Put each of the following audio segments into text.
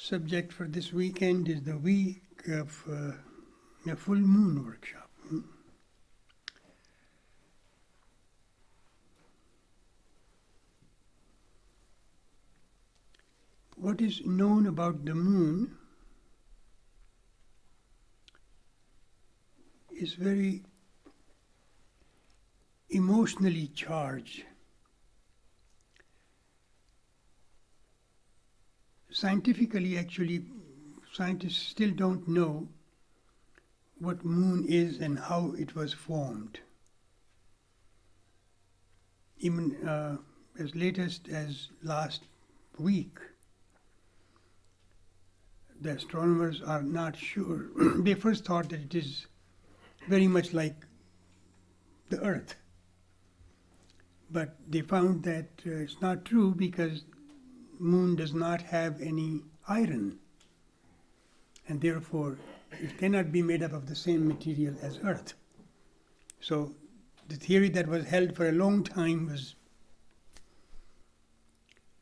subject for this weekend is the week of a full moon workshop. What is known about the moon is very emotionally charged. Scientifically, actually, scientists still don't know what moon is and how it was formed. Even as latest as last week, the astronomers are not sure. They first thought that it is very much like the Earth. But they found that it's not true because moon does not have any iron, and therefore it cannot be made up of the same material as Earth. So the theory that was held for a long time was...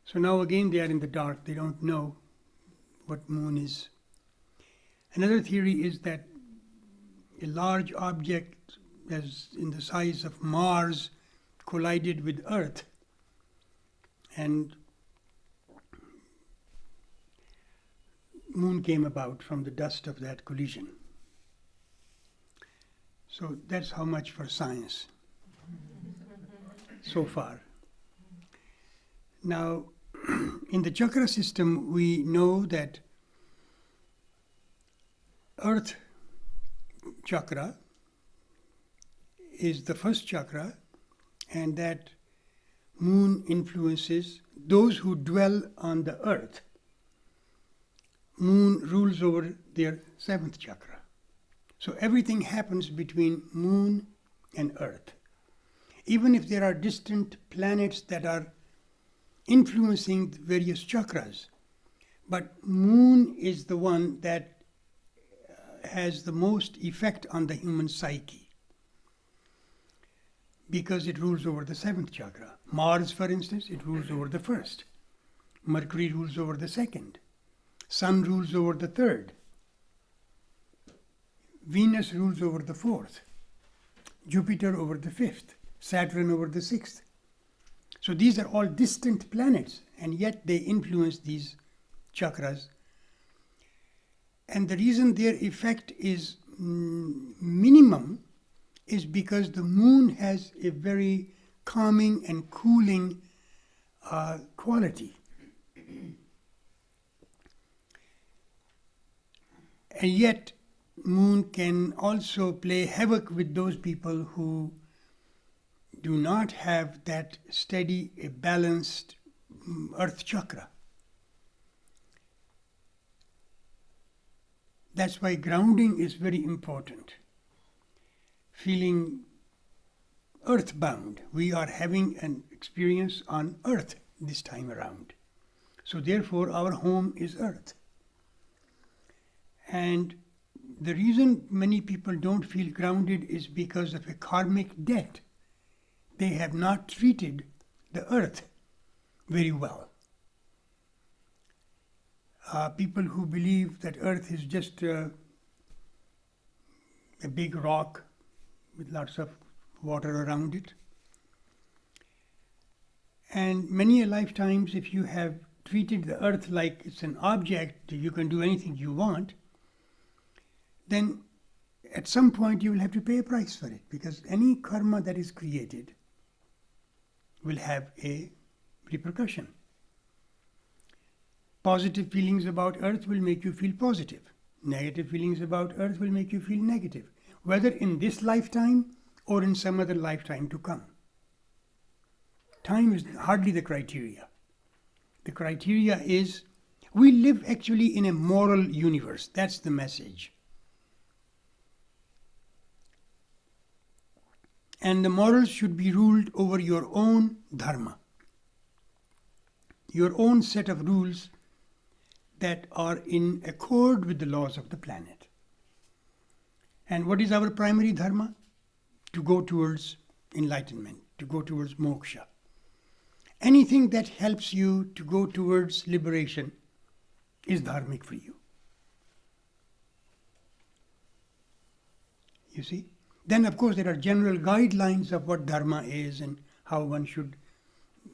So now again they are in the dark. They don't know what moon is. Another theory is that a large object as in the size of Mars collided with Earth, and moon came about from the dust of that collision. So that's how much for science so far. Now, in the chakra system, we know that Earth chakra is the first chakra, and that moon influences those who dwell on the earth. Moon rules over their seventh chakra. So everything happens between moon and earth. Even if there are distant planets that are influencing the various chakras, but moon is the one that has the most effect on the human psyche, because it rules over the seventh chakra. Mars, for instance, it rules over the first. Mercury rules over the second. Sun rules over the third. Venus rules over the fourth. Jupiter over the fifth. Saturn over the sixth. So these are all distant planets, and yet they influence these chakras. And the reason their effect is minimum is because the moon has a very calming and cooling quality. And yet, moon can also play havoc with those people who do not have that steady, balanced earth chakra. That's why grounding is very important. Feeling earthbound. We are having an experience on earth this time around. So therefore our home is earth. And the reason many people don't feel grounded is because of a karmic debt. They have not treated the earth very well. People who believe that earth is just a big rock with lots of water around it. And many a lifetimes, if you have treated the earth like it's an object, you can do anything you want, then at some point you will have to pay a price for it, because any karma that is created will have a repercussion. Positive feelings about earth will make you feel positive. Negative feelings about earth will make you feel negative, whether in this lifetime or in some other lifetime to come. Time is hardly the criteria. The criteria is we live actually in a moral universe. That's the message. And the morals should be ruled over your own dharma, your own set of rules that are in accord with the laws of the planet. And what is our primary dharma? To go towards enlightenment, to go towards moksha. Anything that helps you to go towards liberation is dharmic for you. You see? Then of course there are general guidelines of what dharma is and how one should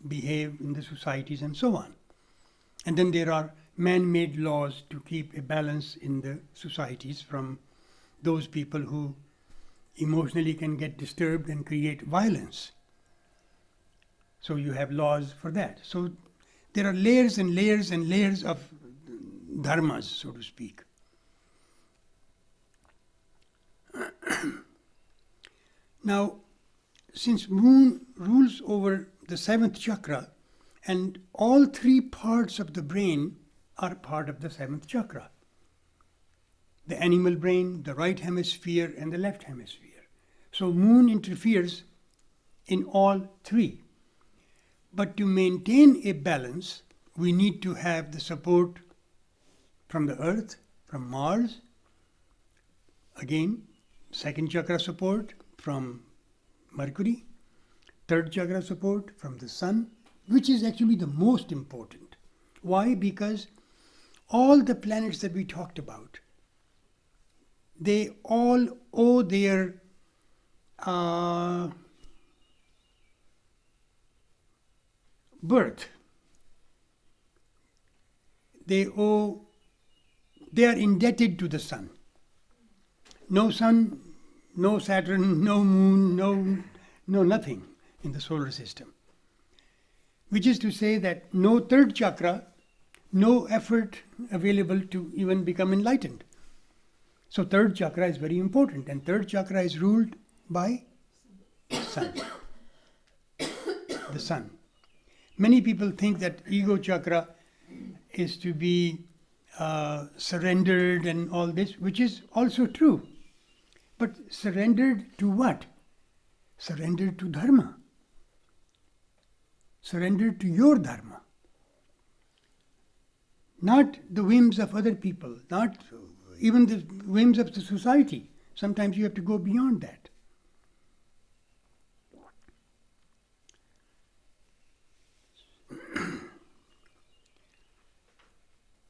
behave in the societies and so on. And then there are man-made laws to keep a balance in the societies from those people who emotionally can get disturbed and create violence. So you have laws for that. So there are layers and layers and layers of dharmas, so to speak. Now, since moon rules over the seventh chakra, and all three parts of the brain are part of the seventh chakra. The animal brain, the right hemisphere, and the left hemisphere. So moon interferes in all three. But to maintain a balance, we need to have the support from the earth, from Mars, again, second chakra support from Mercury, third chakra support from the sun, which is actually the most important. Why? Because all the planets that we talked about, they all owe their birth. They are indebted to the sun. No sun, no Saturn, no moon, no nothing in the solar system. Which is to say that no third chakra, no effort available to even become enlightened. So third chakra is very important, and third chakra is ruled by sun. The sun. Many people think that ego chakra is to be surrendered and all this, which is also true. But surrendered to what? Surrendered to dharma. Surrendered to your dharma. Not the whims of other people, not even the whims of the society. Sometimes you have to go beyond that.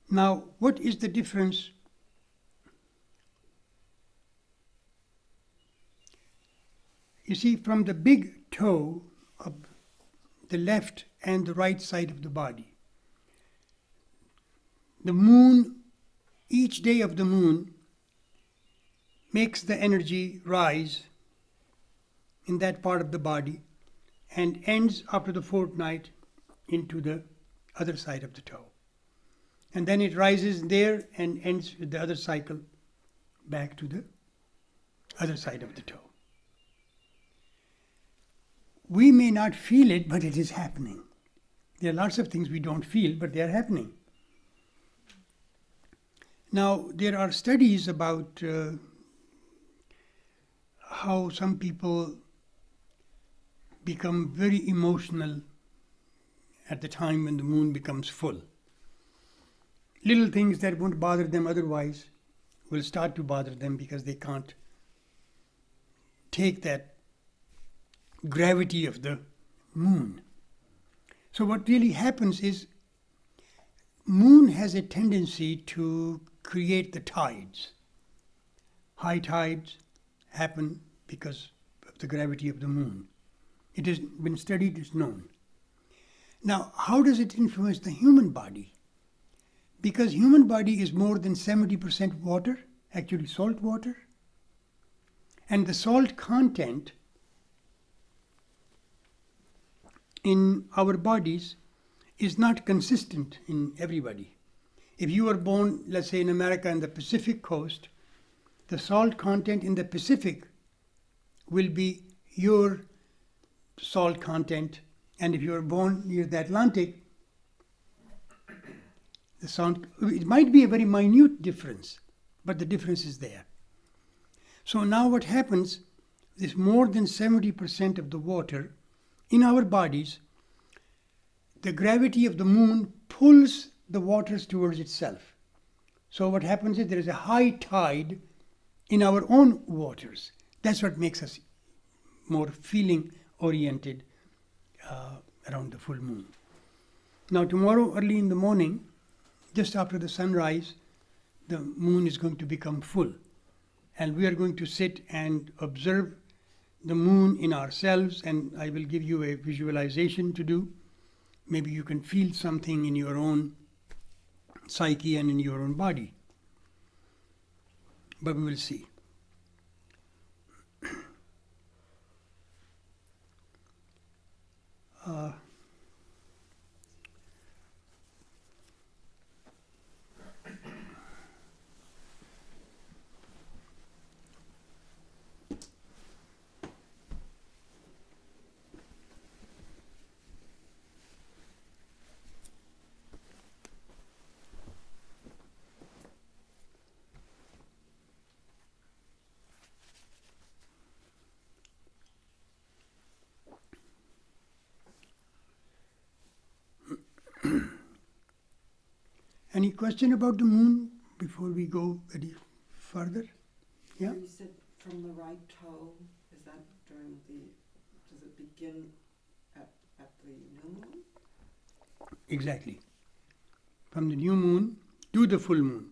Now, what is the difference? You see, from the big toe of the left and the right side of the body, the moon, each day of the moon makes the energy rise in that part of the body and ends after the fortnight into the other side of the toe. And then it rises there and ends with the other cycle back to the other side of the toe. We may not feel it, but it is happening. There are lots of things we don't feel, but they are happening. Now, there are studies about how some people become very emotional at the time when the moon becomes full. Little things that won't bother them otherwise will start to bother them because they can't take that gravity of the moon. So what really happens is moon has a tendency to create the tides. High tides happen because of the gravity of the moon. It has been studied, it's known. Now, how does it influence the human body? Because human body is more than 70% water, actually salt water, and the salt content in our bodies is not consistent in everybody. If you were born, let's say in America in the Pacific coast, the salt content in the Pacific will be your salt content, and if you were born near the Atlantic, the salt, it might be a very minute difference, but the difference is there. So now what happens is more than 70% of the water in our bodies, the gravity of the moon pulls the waters towards itself. So what happens is there is a high tide in our own waters. That's what makes us more feeling oriented around the full moon. Now tomorrow early in the morning, just after the sunrise, the moon is going to become full. And we are going to sit and observe the moon in ourselves, and I will give you a visualization to do. Maybe you can feel something in your own psyche and in your own body. But we will see. Any question about the moon before we go any further? Yeah? You said from the right toe, is that during does it begin at the new moon? Exactly. From the new moon to the full moon.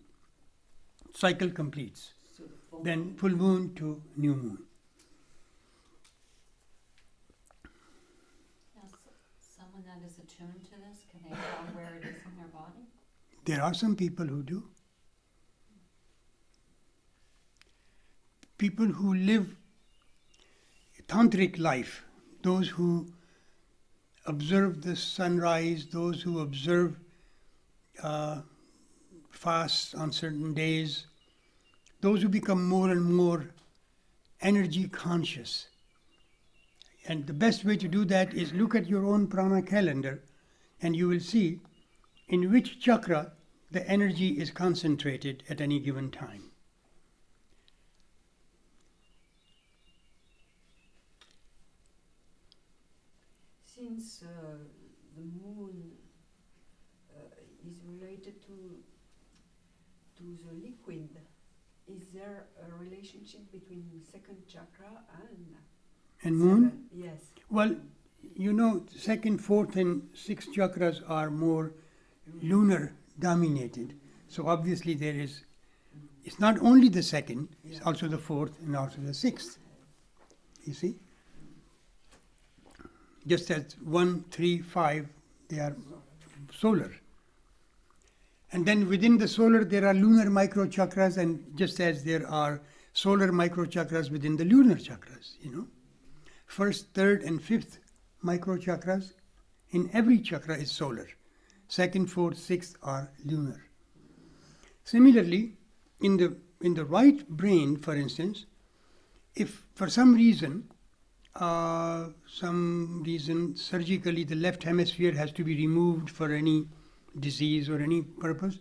Cycle completes. So the full Then moon. full moon to new moon. Now, someone that is attuned to this, can they tell where it is in their body? There are some people who do. People who live tantric life, those who observe the sunrise, those who observe fasts on certain days, those who become more and more energy conscious. And the best way to do that is look at your own prana calendar, and you will see in which chakra the energy is concentrated at any given time. Since the moon is related to the liquid, is there a relationship between second chakra And moon? seven? Yes. Well, you know, second, fourth, and sixth chakras are more lunar dominated. So obviously there is, it's not only the second, it's also the fourth and also the sixth. You see? Just as 1, 3, 5, they are solar. And then within the solar there are lunar microchakras, and just as there are solar microchakras within the lunar chakras, you know. First, third, and fifth microchakras in every chakra is solar. Second, fourth, sixth are lunar. Similarly, in the right brain, for instance, if for some reason surgically the left hemisphere has to be removed for any disease or any purpose,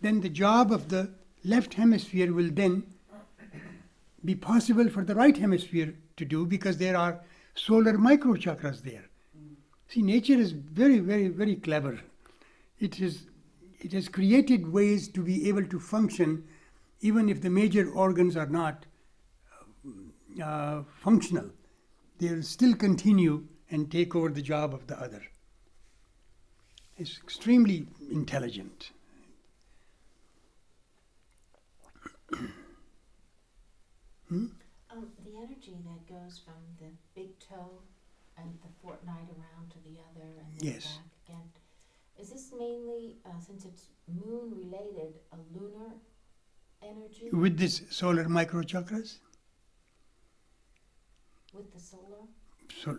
then the job of the left hemisphere will then be possible for the right hemisphere to do, because there are solar microchakras there. See, nature is very, very, very clever. It has created ways to be able to function even if the major organs are not functional. They will still continue and take over the job of the other. It's extremely intelligent. The energy that goes from the big toe and the fortnight around to the other and then Yes. back again, is this mainly, since it's moon related, a lunar energy With this solar microchakras, with the solar? so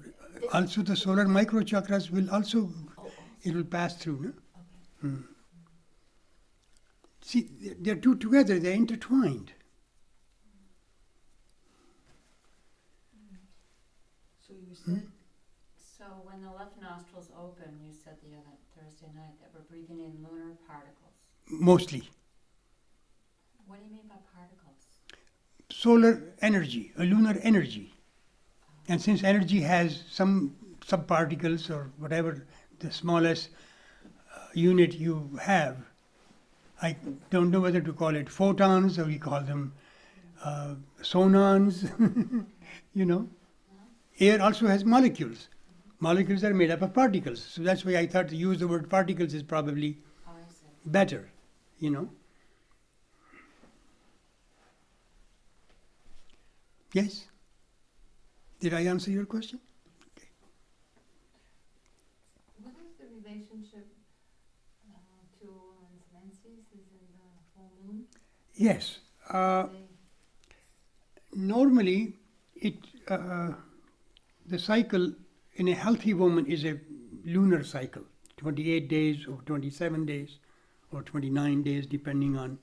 also the solar microchakras will also, Oh, it will pass through. No? okay. See, they're two together, they're intertwined. So you said So when the left nostril's open, you said the other Thursday night that we're breathing in lunar particles. Mostly. What do you mean by particles? Solar energy, a lunar energy. And since energy has some subparticles or whatever the smallest unit you have, I don't know whether to call it photons or we call them sonons, you know. Air also has molecules. Molecules are made up of particles. So that's why I thought to use the word particles is probably Oh, I see. better. you know. Yes? Did I answer your question? What is the relationship to a woman's menses? Is in the full moon? Yes. Normally, the cycle in a healthy woman is a lunar cycle, 28 days or 27 days or 29 days, depending on.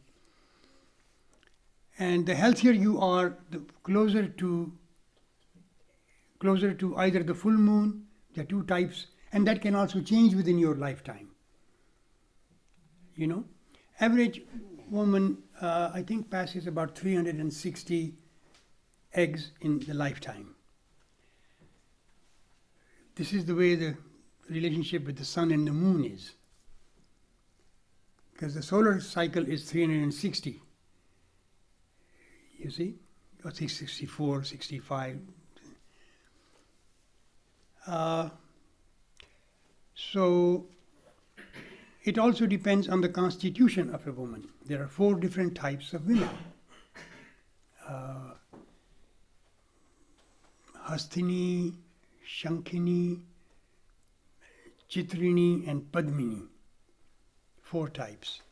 And the healthier you are, the closer to either the full moon, there are two types, and that can also change within your lifetime. You know, average woman, I think, passes about 360 eggs in the lifetime. This is the way the relationship with the sun and the moon is. Because the solar cycle is 360. You see? Or 664, 65. So it also depends on the constitution of a woman. There are 4 different types of women. Hastini, Shankhini, Chitrini and Padmini. 4 types.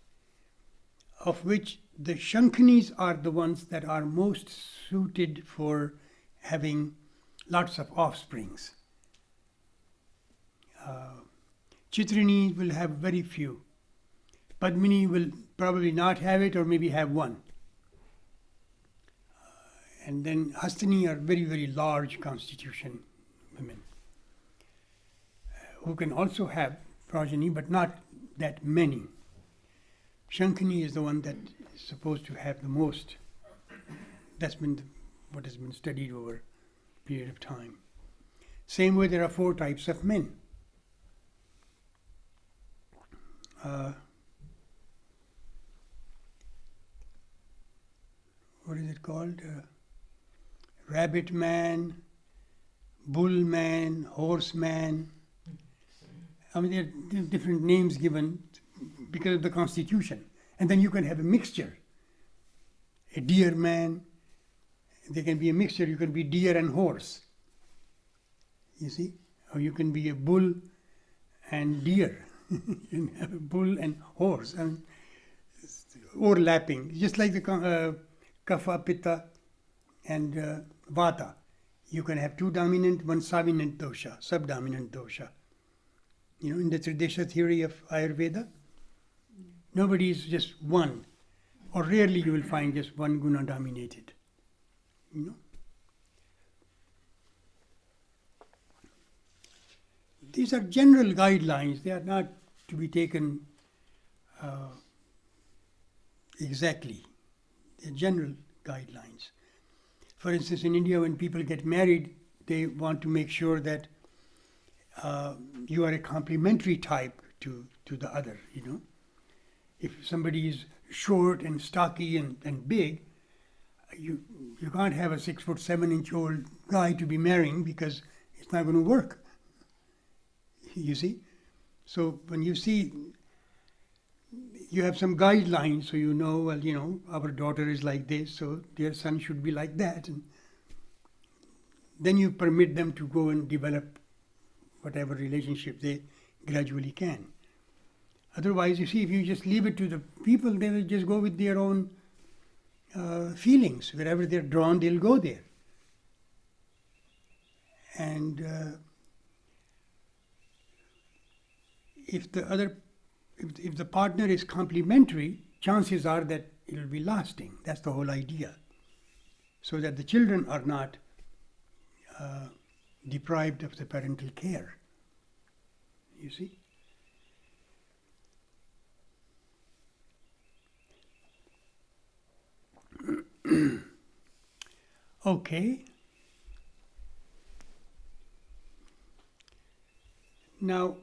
Of which the Shankhinis are the ones that are most suited for having lots of offsprings. Chitrini will have very few. Padmini will probably not have it or maybe have one. And then Hastini are very, very large constitution women who can also have progeny but not that many. Shankhini is the one that is supposed to have the most. That's been what has been studied over a period of time. Same way there are 4 types of men. What is it called? Rabbit man, bull man, horse man. I mean, there are different names given because of the constitution. And then you can have a mixture. A deer man, there can be a mixture. You can be deer and horse. You see? Or you can be a bull and deer. You can have a bull and horse. I mean, overlapping. Just like the kapha, pitta and vata. You can have 2 dominant, 1 subdominant dosha. You know, in the Tridesha theory of Ayurveda, nobody is just one, or rarely you will find just one guna dominated. You know? These are general guidelines. They are not to be taken exactly. They are general guidelines. For instance, in India, when people get married, they want to make sure that you are a complementary type to the other, you know. If somebody is short and stocky and big, you can't have a 6'7" guy to be marrying because it's not going to work. You see? So when you see, you have some guidelines, so you know, well, you know, our daughter is like this, so their son should be like that. And then you permit them to go and develop whatever relationship they gradually can. Otherwise, you see, if you just leave it to the people, they will just go with their own feelings. Wherever they're drawn, they'll go there. And if the partner is complementary, chances are that it will be lasting. That's the whole idea. So that the children are not deprived of the parental care. You see? Okay. Now,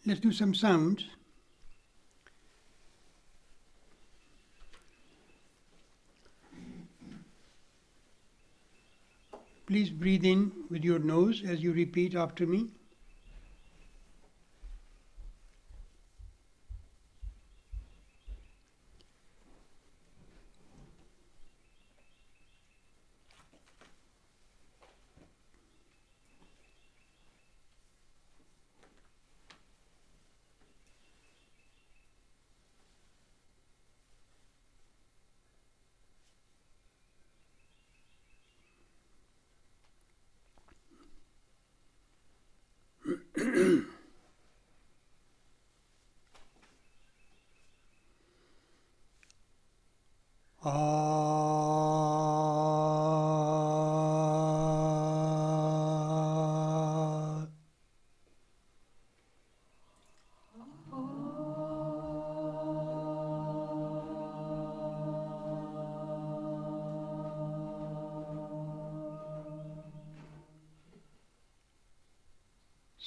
let's do some sounds. Please breathe in with your nose as you repeat after me.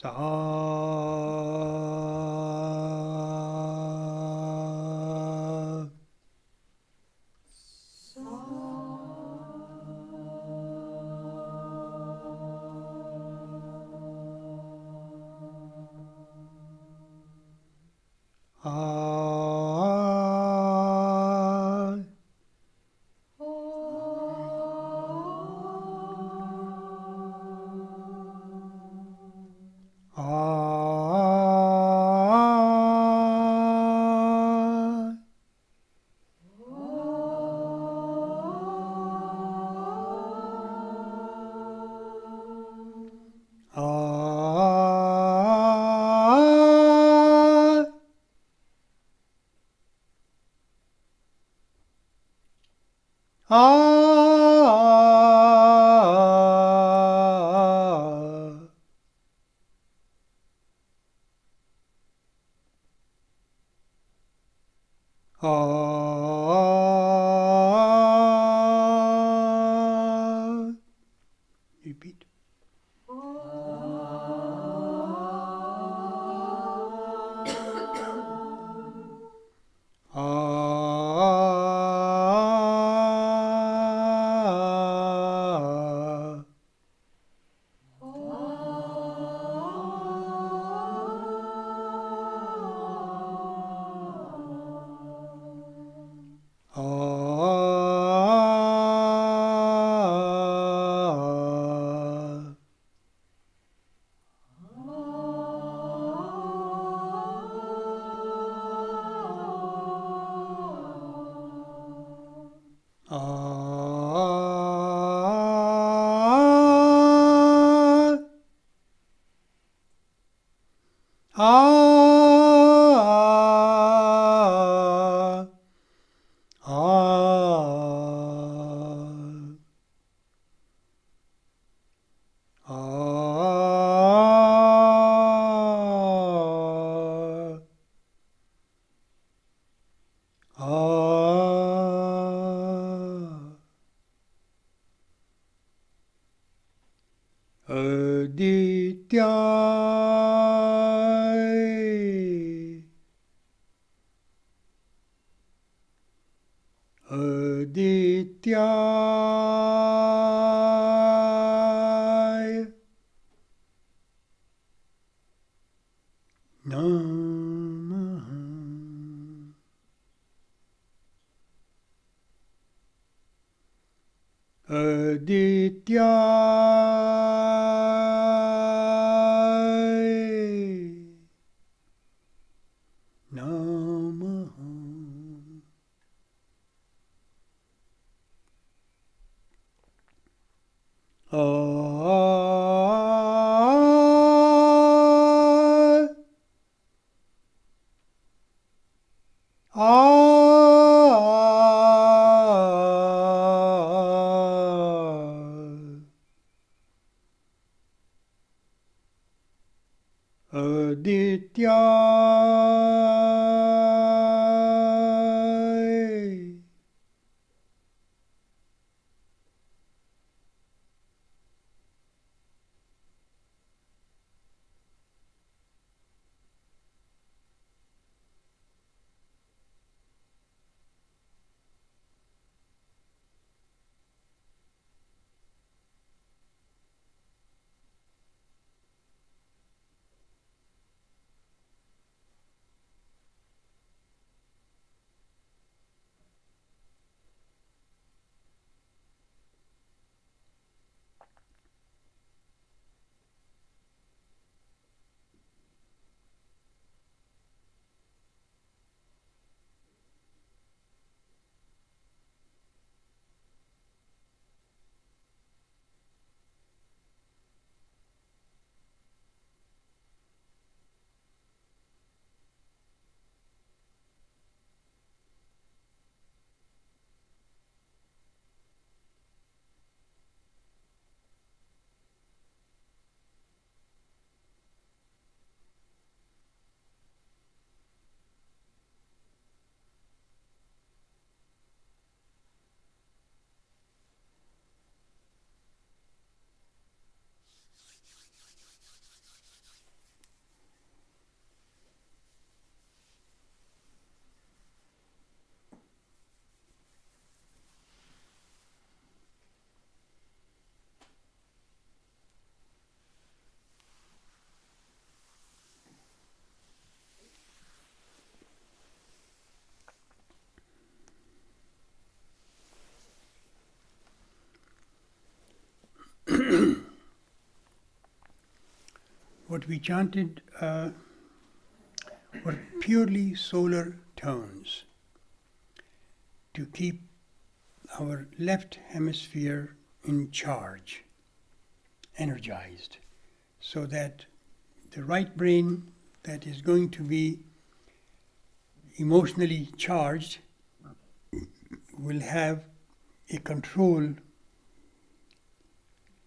Sa Repeat. Adityay Adityay Namaha Adityay Namaha Adityay what we chanted were purely solar tones to keep our left hemisphere in charge, energized, so that the right brain that is going to be emotionally charged will have a control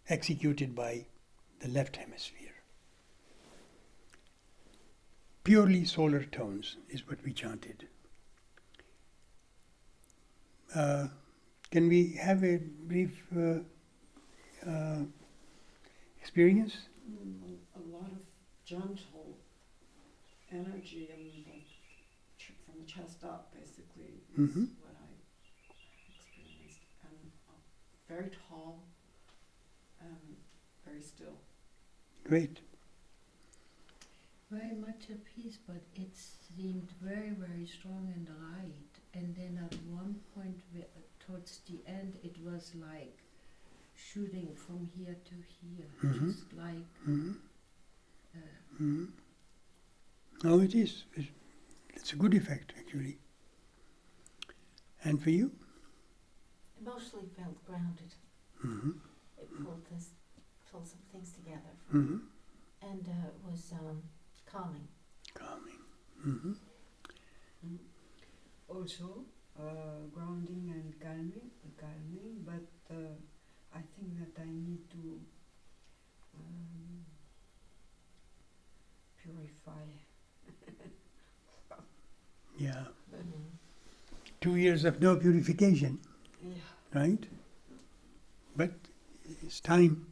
executed by the left hemisphere. Purely solar tones is what we chanted. Can we have a brief experience? A lot of gentle energy and from the chest up, basically, is Mhm. what I experienced. And very tall and very still. Great. Very much at peace, but it seemed very, very strong and light. And then at one point, towards the end, it was like shooting from here to here, Mhm. just like. No, it is. It's a good effect, actually. And for you? Mostly felt grounded. Mm-hmm. It pulled some things together, Mm-hmm. and was calming. Calming. Mm-hmm. Also grounding and calming, but I think that I need to purify. Yeah. Mhm. 2 years of no purification, Yeah. right? But it's time.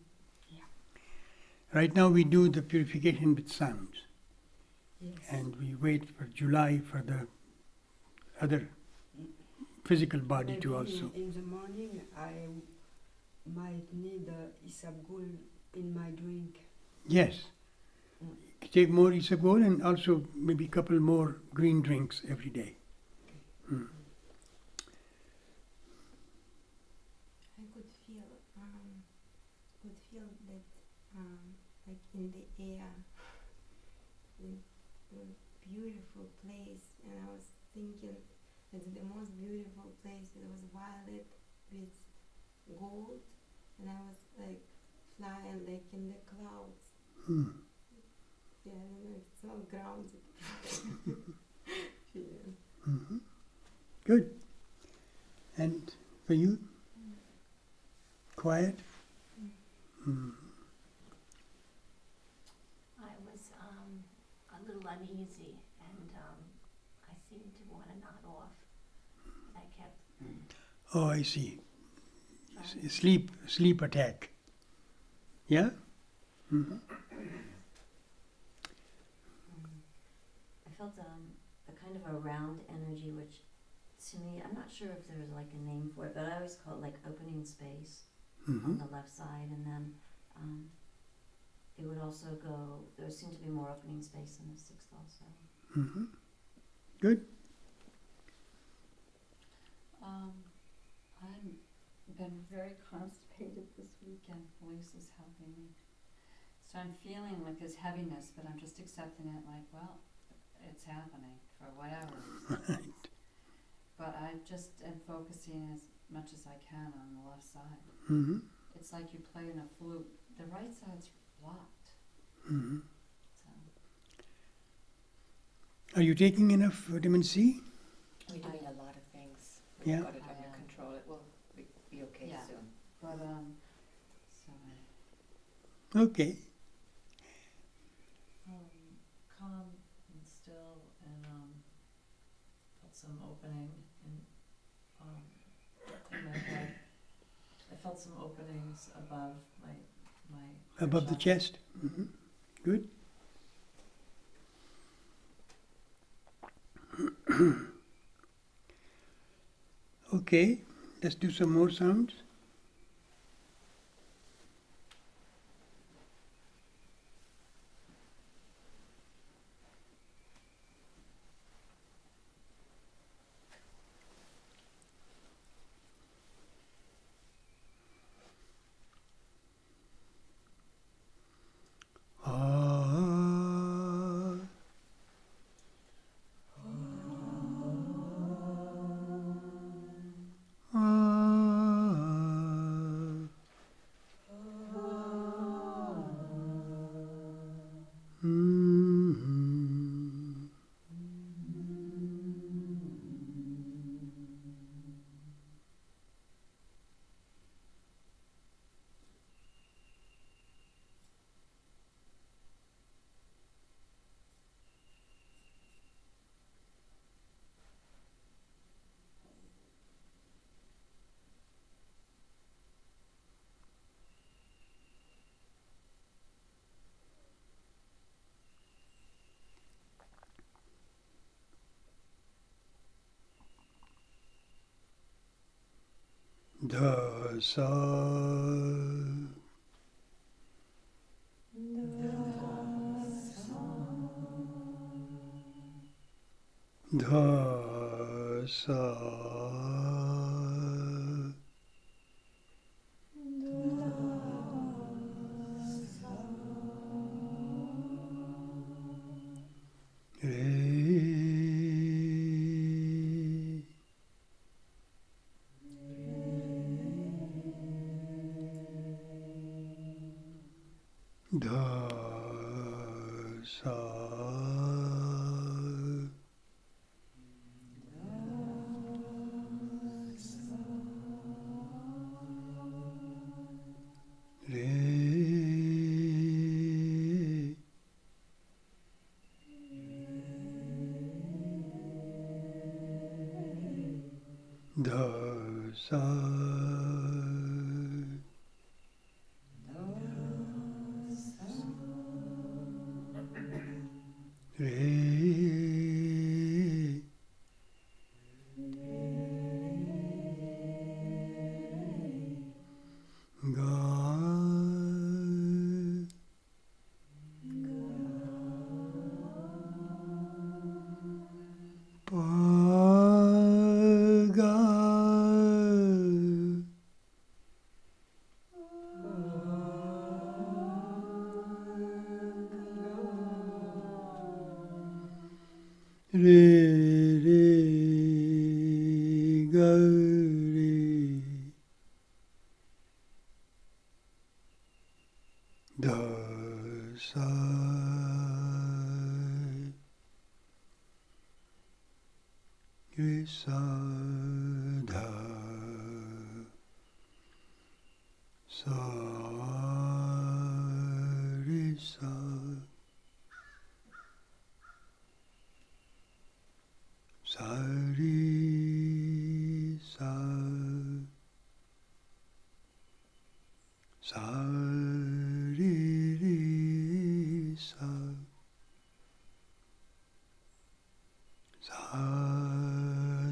Yeah. Right now we do the purification with sounds, Yes. and we wait for July for the other physical body Maybe to also. in the morning I might need isabgol in my drink. Yes. Take more isabgol and also maybe a couple more green drinks every day. Mm. I could feel that like in the air, the beautiful place, and I was thinking that the most beautiful place it was violet with gold, and I was like flying like in the clouds. Mm. Yeah, I don't know, it's not grounded. Yeah. Mm-hmm. Good. And for you? Quiet? Mm. I was a little uneasy, and I seemed to want to nod off. I kept Oh, I see. trying. Sleep attack. Yeah? Mm-hmm. I felt a kind of a round energy, which to me, I'm not sure if there's like a name for it, but I always call it like opening space Mm-hmm. on the left side, and then it would also go, there seemed to be more opening space in the sixth also. Mm-hmm. Good. I've been very constipated this weekend. Lisa's helping me. So I'm feeling like this heaviness, but I'm just accepting it like, well, it's happening for whatever reason. Right. But I just am focusing as much as I can on the left side. Mm-hmm. It's like you play in a flute. The right side's blocked. Mm-hmm. So Are you taking enough vitamin C? We're doing a lot of things. Yeah. We've got it I under am. control. It will be okay Yeah. soon. but so Okay. Calm and still, and felt some opening in my head. I felt some openings above my Above the chakra. chest? Mm-hmm. Good. Okay, let's do some more sounds. Ah. dha sa dha sa re dha sa re dha sa re ga pa ga re re ga re dha sa re sa dha sa re sa sa re sa sa re re sa sa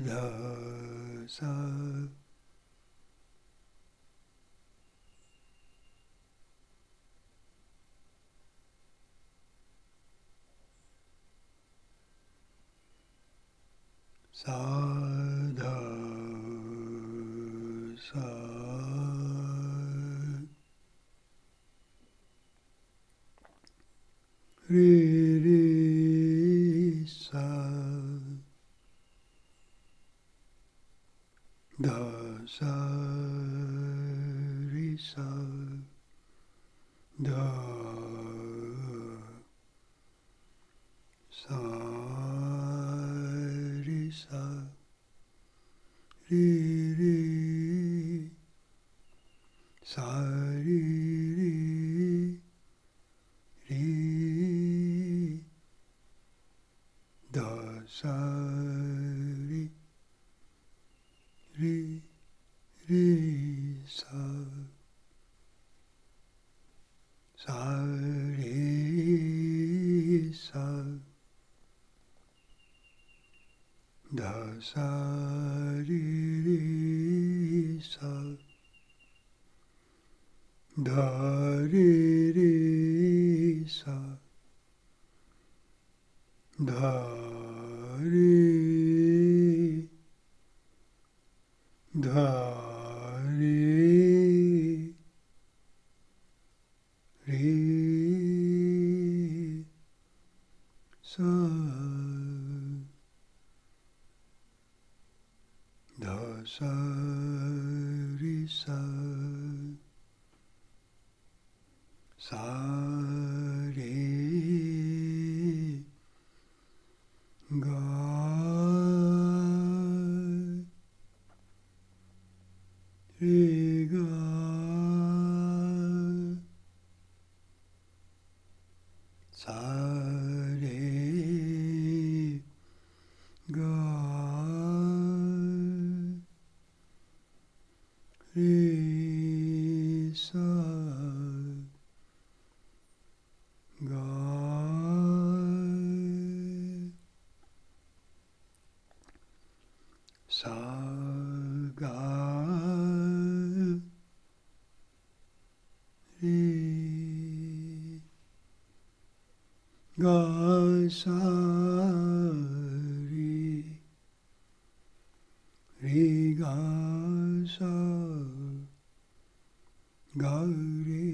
dha sa sa dha sa re re sa dha sa re sa dha sa re sa re re sa re re re dha sa re re re sa sa re sa dha sa re re sa dha re re sa dha re dha re re sa dha sa re sa sa re ga re ga sa re ga sa re ga sa ga re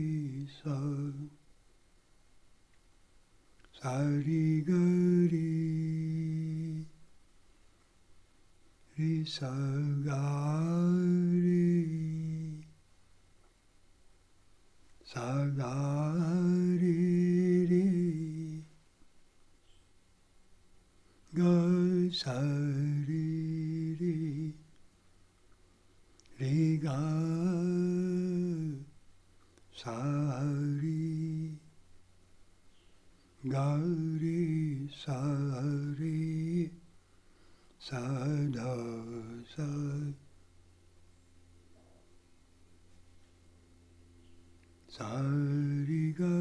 sa sa re ga re re sa ga re sa ga re re ga sa re re re ga sa re ga re sa re sa da sa sa re ga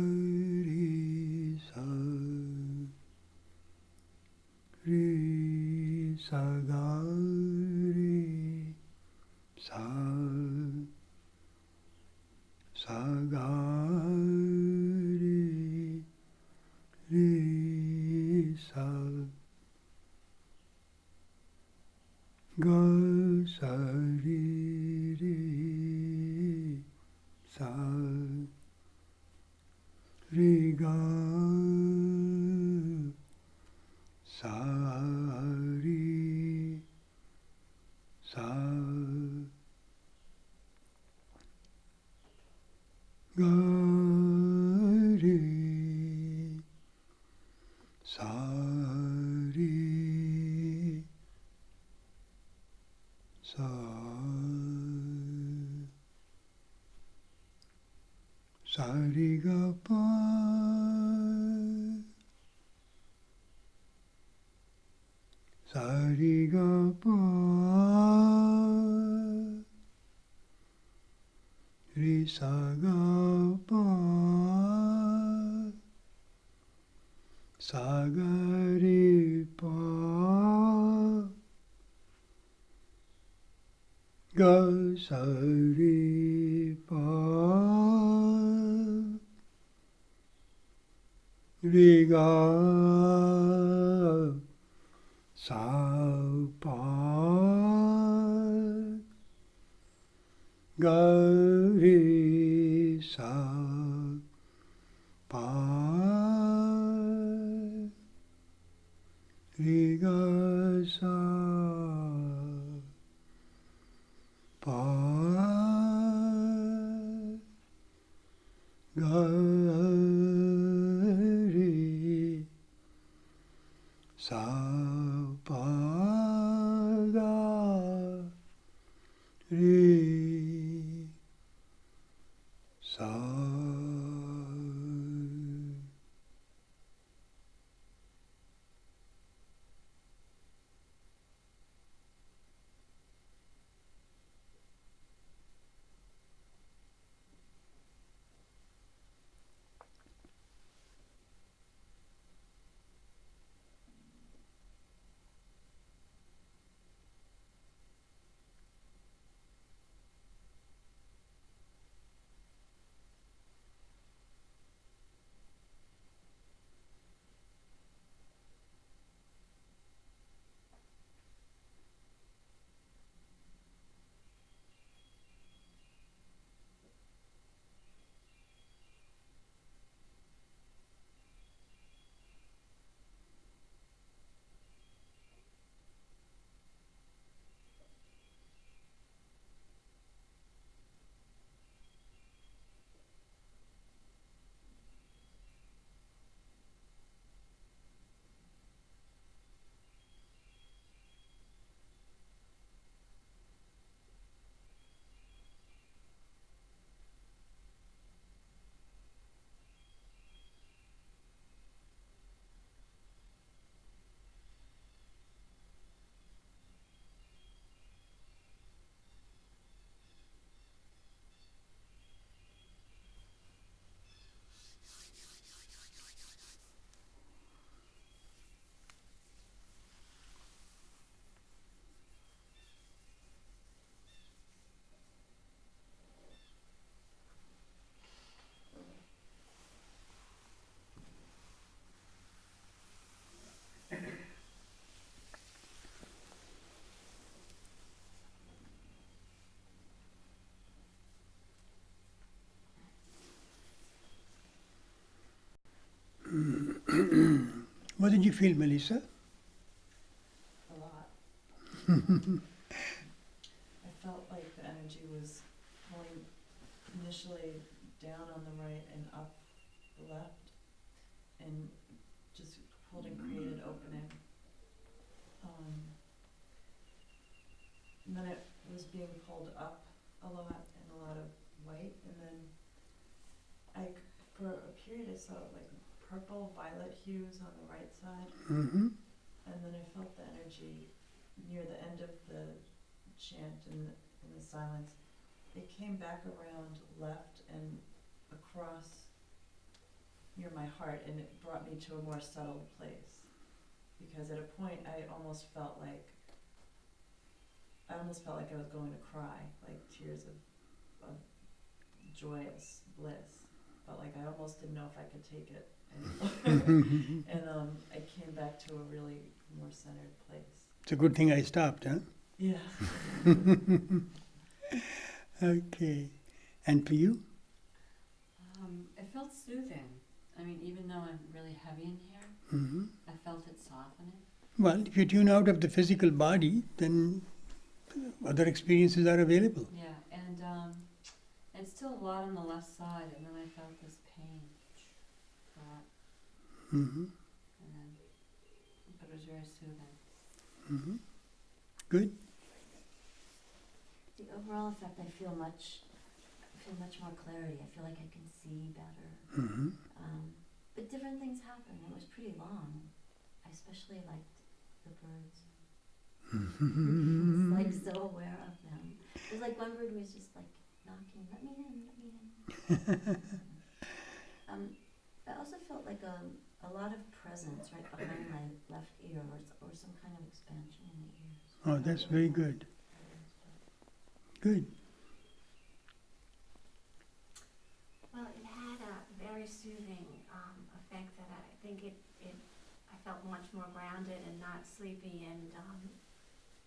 re sa re sa ga re sa sa ga re re sa ga sa re re sa re ga sa re sa ga re sa re sa sa re ga pa sa re ga pa re sa ga pa sa ga re pa ga sa re pa re ga sa pa ga re sa pa re ga sa pa ga re sa pa ga re sa What did you feel, Melissa? A lot. I felt like the energy was pulling initially down on the right and up the left, and just holding created opening. And then it was being pulled up a lot and a lot of white, and then for a period I saw like purple, violet hues on the right side, Mm-hmm. and then I felt the energy near the end of the chant and in the silence. It came back around left and across near my heart, and it brought me to a more settled place. Because at a point I almost felt like I was going to cry, like tears of joyous bliss. But like I almost didn't know if I could take it anymore. And I came back to a really more centered place. It's a good thing I stopped, huh? Yeah. Okay. And for you? It felt soothing. I mean, even though I'm really heavy in here, Mm-hmm. I felt it softening. Well, if you tune out of the physical body, then other experiences are available. Yeah, and still a lot on the left side, and then I felt this pain. Mm-hmm. And then, but it was very soothing. Mm-hmm. Good. The overall effect, I feel much more clarity. I feel like I can see better. Mm-hmm. But different things happen. It was pretty long. I especially liked the birds. I was like so aware of them. It was like one bird was just like knocking, let me in, let me in. I also felt like a lot of presence right behind my left ear, or some kind of expansion in the ears. Oh, that's very good. Good. Well, it had a very soothing effect that I think I felt much more grounded and not sleepy, and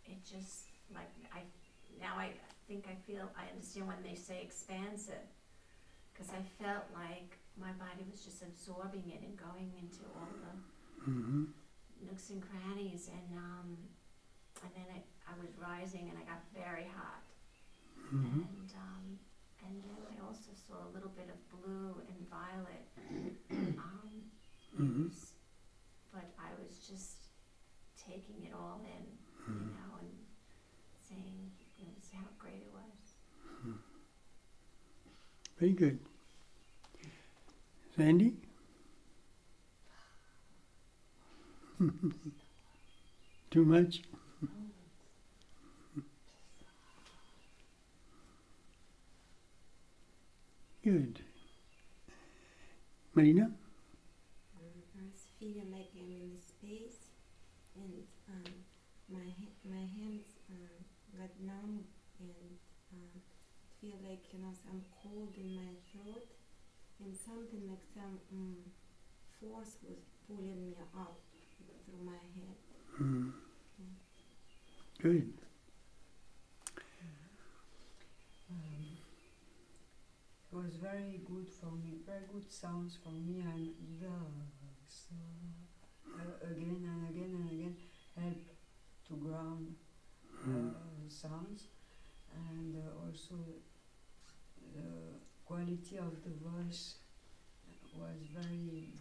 it just like I understand when they say expansive, because I felt like my body was just absorbing it and going into all the Mm-hmm. nooks and crannies, and then I was rising and I got very hot. Mm-hmm. And then I also saw a little bit of blue and violet Mm-hmm. hues, but I was just taking it all in, and saying how great it was. Very good. Sandy? Too much? Good. Marina? I was feeling like I'm in space, and my hands got numb, and feel like some cold in my throat, and something like some force was pulling me up through my head. Mm. Yeah. Good. It was very good for me, very good sounds for me, and again and again and again help to ground sounds, and also the quality of the voice was very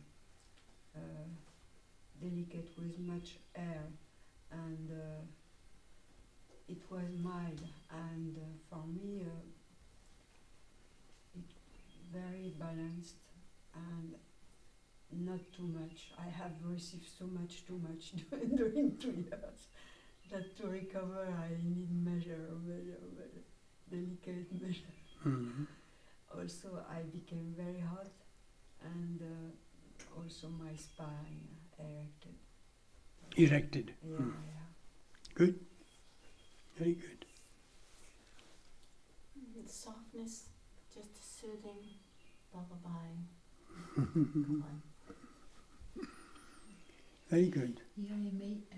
delicate with much air, and it was mild, and for me it very balanced and not too much. I have received too much during 2 years that to recover I need measure, delicate measure. Mm-hmm. Also I became very hot, and also my spine erected. Erected. Yeah, Mm. yeah. Good. Very good. Softness, just a soothing lullaby. Come on. Very good. Yeah, I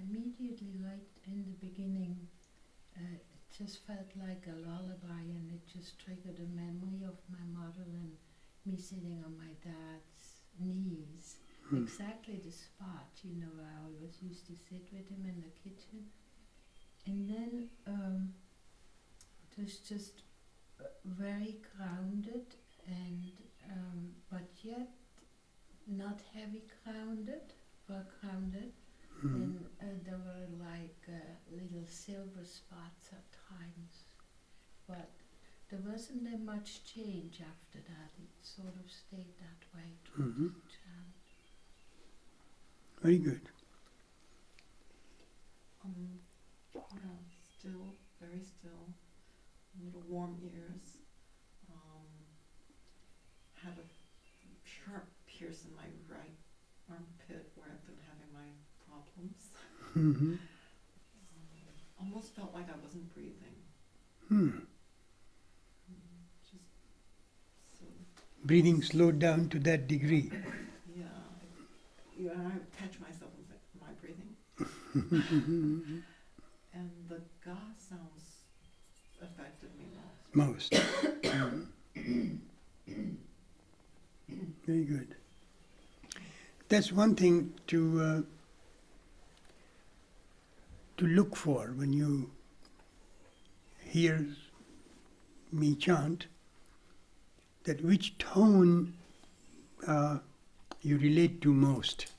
immediately liked in the beginning, it just felt like a lullaby, and it just triggered a memory of my mother and me sitting on my dad's knees exactly the spot, where I always used to sit with him in the kitchen. And then it was just very grounded and but yet not heavy grounded, but grounded. And there were like little silver spots at times, but there wasn't that much change after that. It sort of stayed that way through the chant. Very good. Yeah, still, very still, little warm ears. Had a sharp pierce in my right armpit where I've been having my problems. Almost felt like I wasn't breathing. Just so. Breathing slowed down to that degree. Yeah, and I would catch myself and say, "Am I breathing?" And the ga sounds affected me most. Very good. That's one thing to look for when you hear me chant, that which tone you relate to most,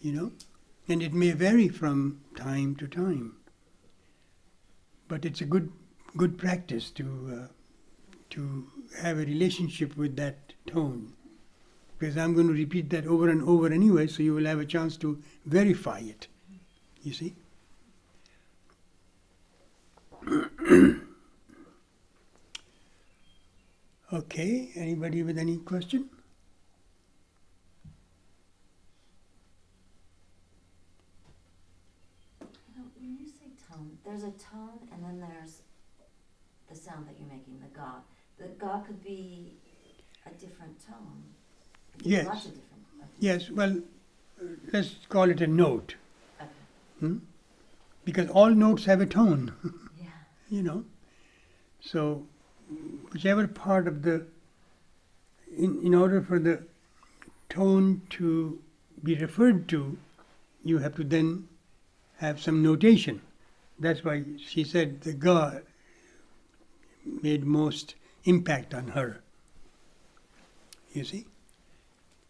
and it may vary from time to time, but it's a good practice to have a relationship with that tone, because I'm going to repeat that over and over anyway, so you will have a chance to verify it, you see. Okay, anybody with any question? When you say tone, there's a tone and then there's the sound that you're making, the ga. The ga could be a different tone. Yes. Lots of different. Yes, well, let's call it a note. Okay. Because all notes have a tone, Yeah. So, whichever part of in order for the tone to be referred to, you have to then have some notation. That's why she said the ga made most impact on her. You see?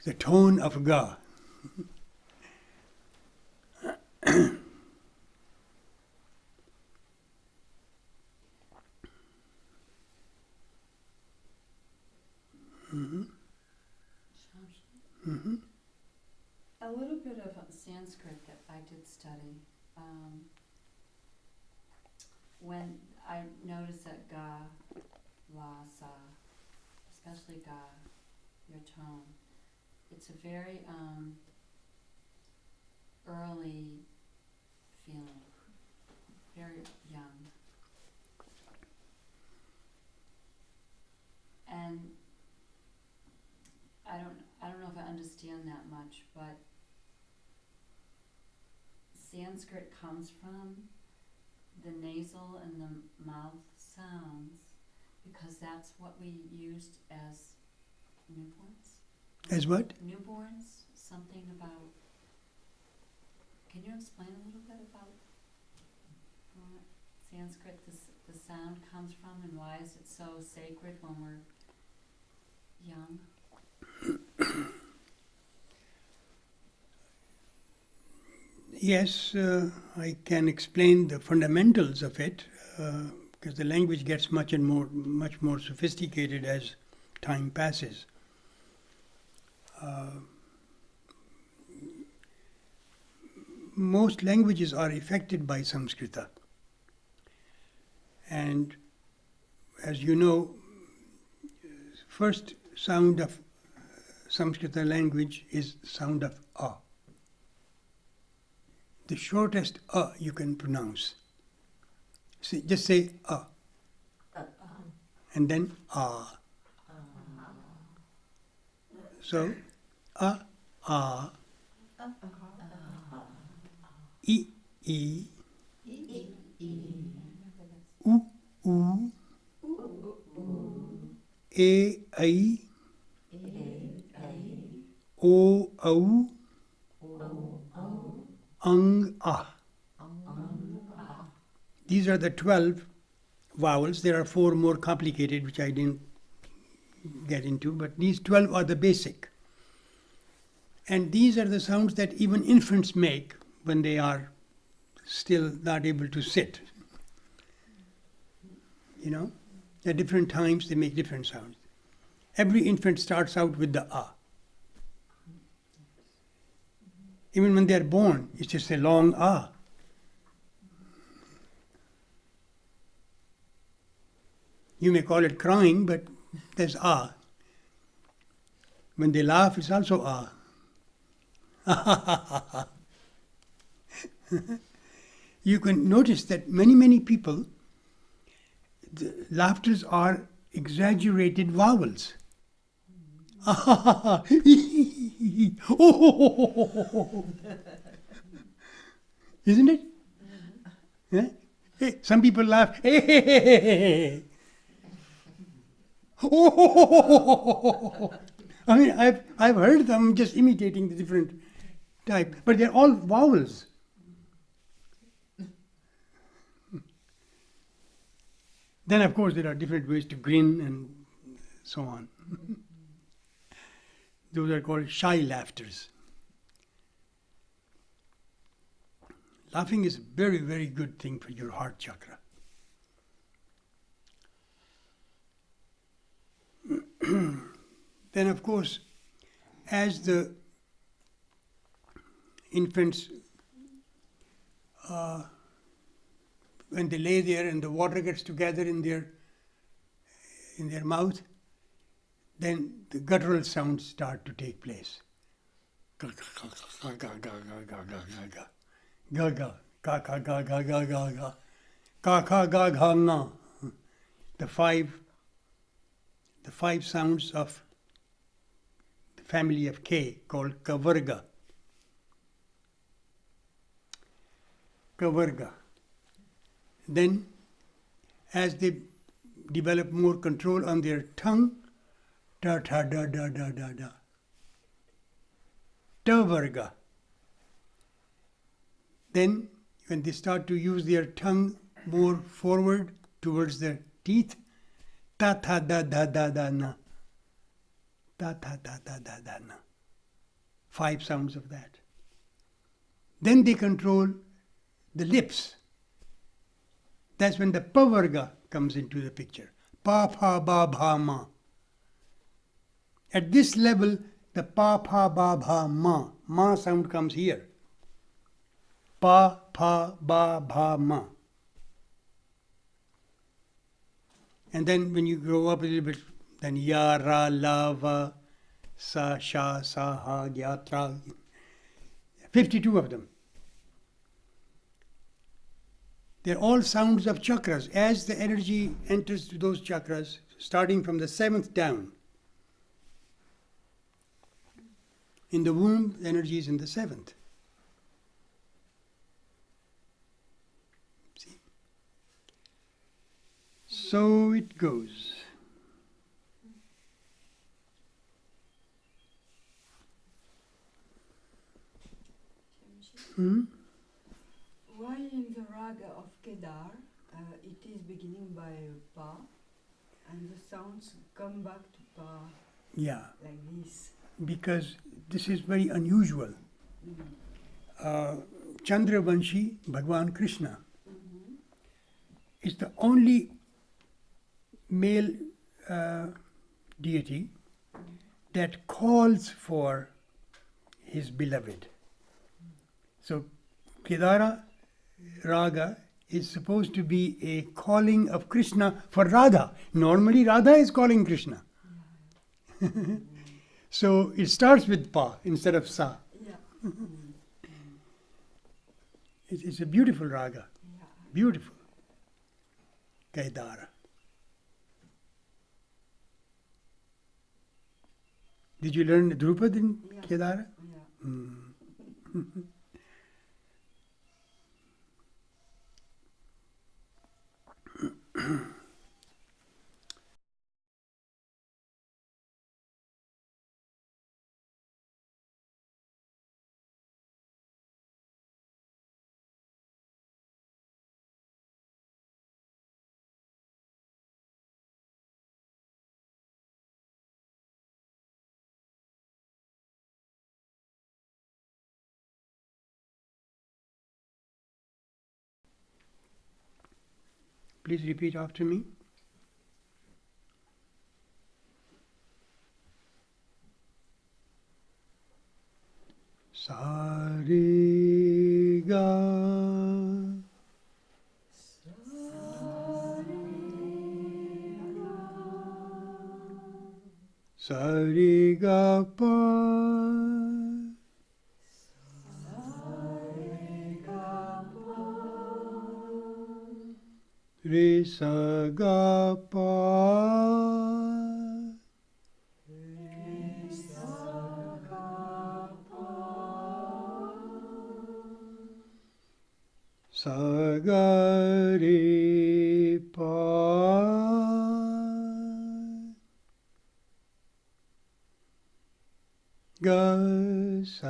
The tone of ga. A little bit of Sanskrit that I did study. When I noticed that ga, la, sa, especially ga, your tone, it's a very early feeling, very young. And I don't know if I understand that much, but Sanskrit comes from the nasal and the mouth sounds because that's what we used as newborns. As what? Newborns, something about. Can you explain a little bit about what Sanskrit, the sound comes from, and why is it so sacred when we're young? Yes, I can explain the fundamentals of it, because the language gets much more sophisticated as time passes. Most languages are affected by Samskrita. And as you know, first sound of Samskrita language is sound of A. The shortest A you can pronounce. See, just say A. And then A. So, A, A. I, I. U, U. E, I. O, au, ang, ah. These are the 12 vowels. There are 4 more complicated, which I didn't get into, but these 12 are the basic. And these are the sounds that even infants make when they are still not able to sit. You know, at different times they make different sounds. Every infant starts out with the ah. Even when they are born, it's just a long ah. You may call it crying, but there's ah. When they laugh, it's also ah. You can notice that many people, the laughters are exaggerated vowels. Isn't it? Yeah? Hey, some people laugh. I mean, I've heard them just imitating the different type, but they're all vowels. Then, of course, there are different ways to grin and so on. Those are called shy laughters. Laughing is a very, very good thing for your heart chakra. Then, of course, as the infants, when they lay there and the water gets together in their mouth, then the guttural sounds start to take place. Ga ga ga ga ga ga ga ga ga ga ga ga ga ga ga ga ga ga ga. The five sounds of the family of K, called Kavarga. Kavarga. Then, as they develop more control on their tongue, da da da da da da da. Tavarga. Then, when they start to use their tongue more forward towards their teeth, ta ta da da da da na. Ta ta da da da da na. 5 sounds of that. Then they control the lips. That's when the pavarga comes into the picture. Pa, pa, ba, bha, ma. At this level, the pa, pa, ba, bha, ma sound comes here. Pa, pa, ba, bha, ma. And then when you grow up a little bit, then ya, ra, la, va, sa, sha, sa, ha, gya, tra. 52 of them. They're all sounds of chakras. As the energy enters to those chakras, starting from the 7th down. In the womb, the energy is in the 7th. See? So it goes. Why in the raga of Kedar, it is beginning by pa, and the sounds come back to pa, Yeah, like this. because this is very unusual. Chandravanshi, Bhagwan Krishna, is the only male deity that calls for his beloved. So Kedara Raga is supposed to be a calling of Krishna for Radha. Normally Radha is calling Krishna. So it starts with Pa instead of Sa. Yeah. It's a beautiful raga. Yeah. Beautiful. Kedara. Did you learn Drupad in Yeah. Kedara? Yeah. Please repeat after me. Sa-re-ga. Sa-re-ga-pa. Re-sa-ga-pa. Sa-ga-re-pa. Ga-sa-re-pa.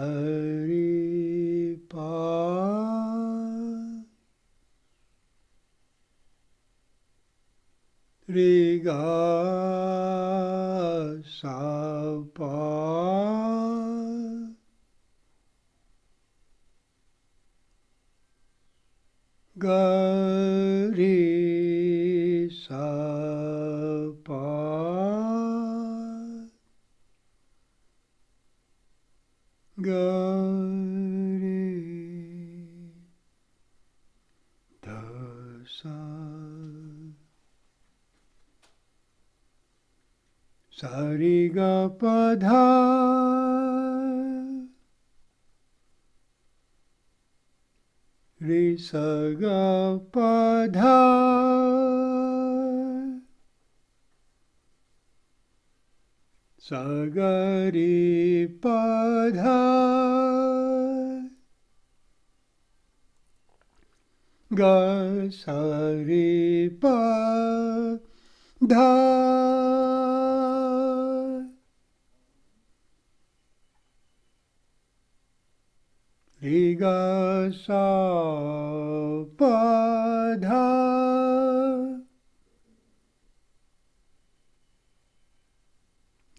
Re-ga-sa-pa. Ga-re-sa-pa. Ga-re-da-sa. Sa-re-ga-pa-dha. Re-sa-ga-pa-dha. Sa-ga-re-pa-dha. Ga-sa-re-pa-dha. Re-ga-sa-pa-dha.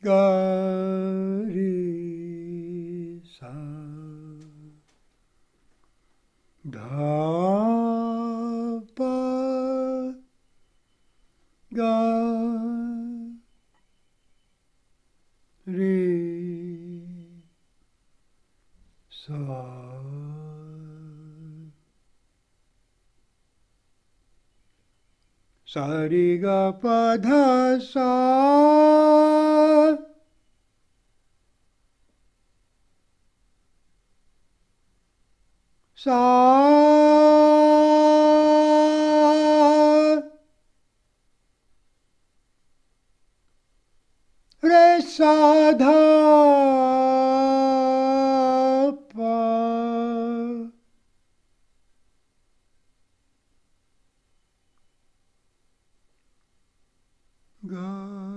Ga-re-sa. Dha-pa. Ga-re-sa. Sa-re-ga-pa-dha-sa. Sa. Re-sa-dha-pa. Ga-re-da-sa.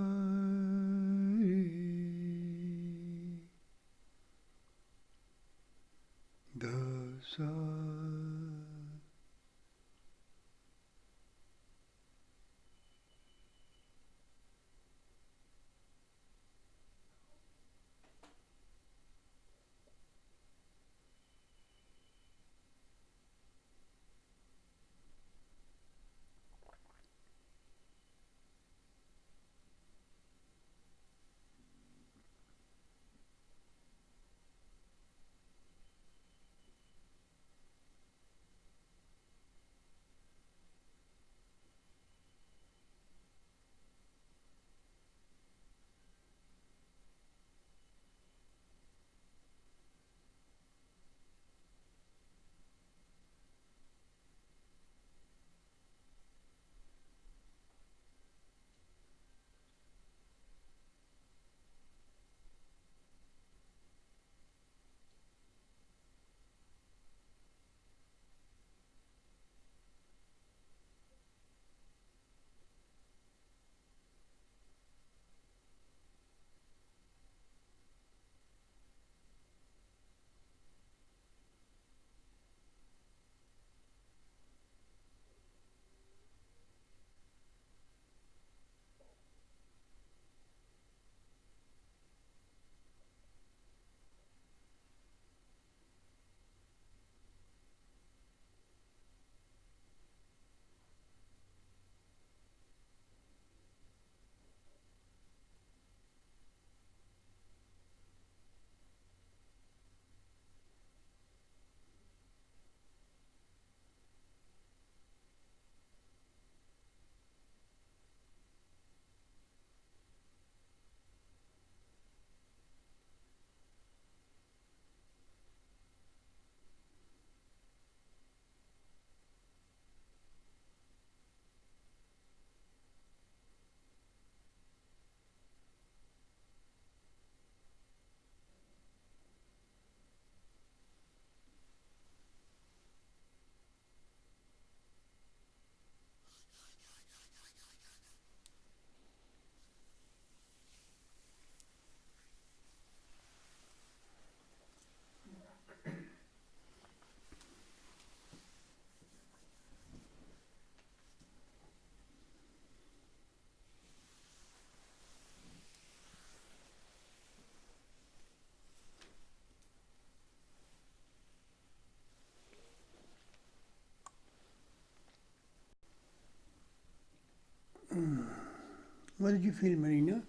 What did you feel, Marina?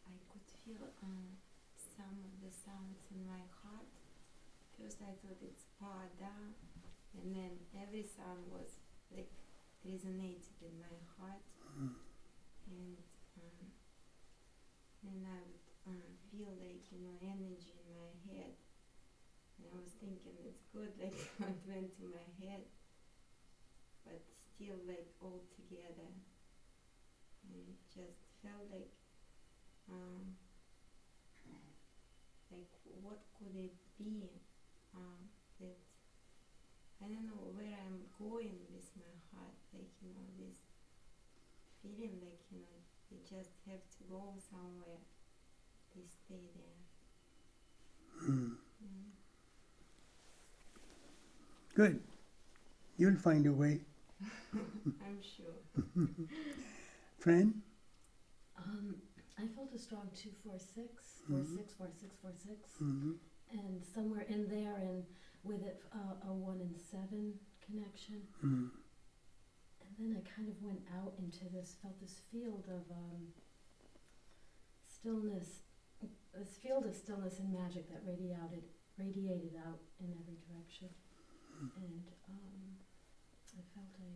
I could feel some of the sounds in my heart. First I thought it's pa, da, and then every sound was like resonated in my heart. And then I would feel like, energy in my head. And I was thinking it's good, like it went to my head, but still like all together. And it just felt like what could it be? That I don't know where I'm going with my heart. Like this feeling like they just have to go somewhere. They stay there. Good. You'll find a way. I'm sure. Fran? I felt a strong 246, 46, 46, 46, Mm-hmm. and somewhere in there, and with it a 1 and 7 connection. Mm. And then I kind of went out into felt this field of stillness, this field of stillness and magic that radiated out in every direction. And I felt a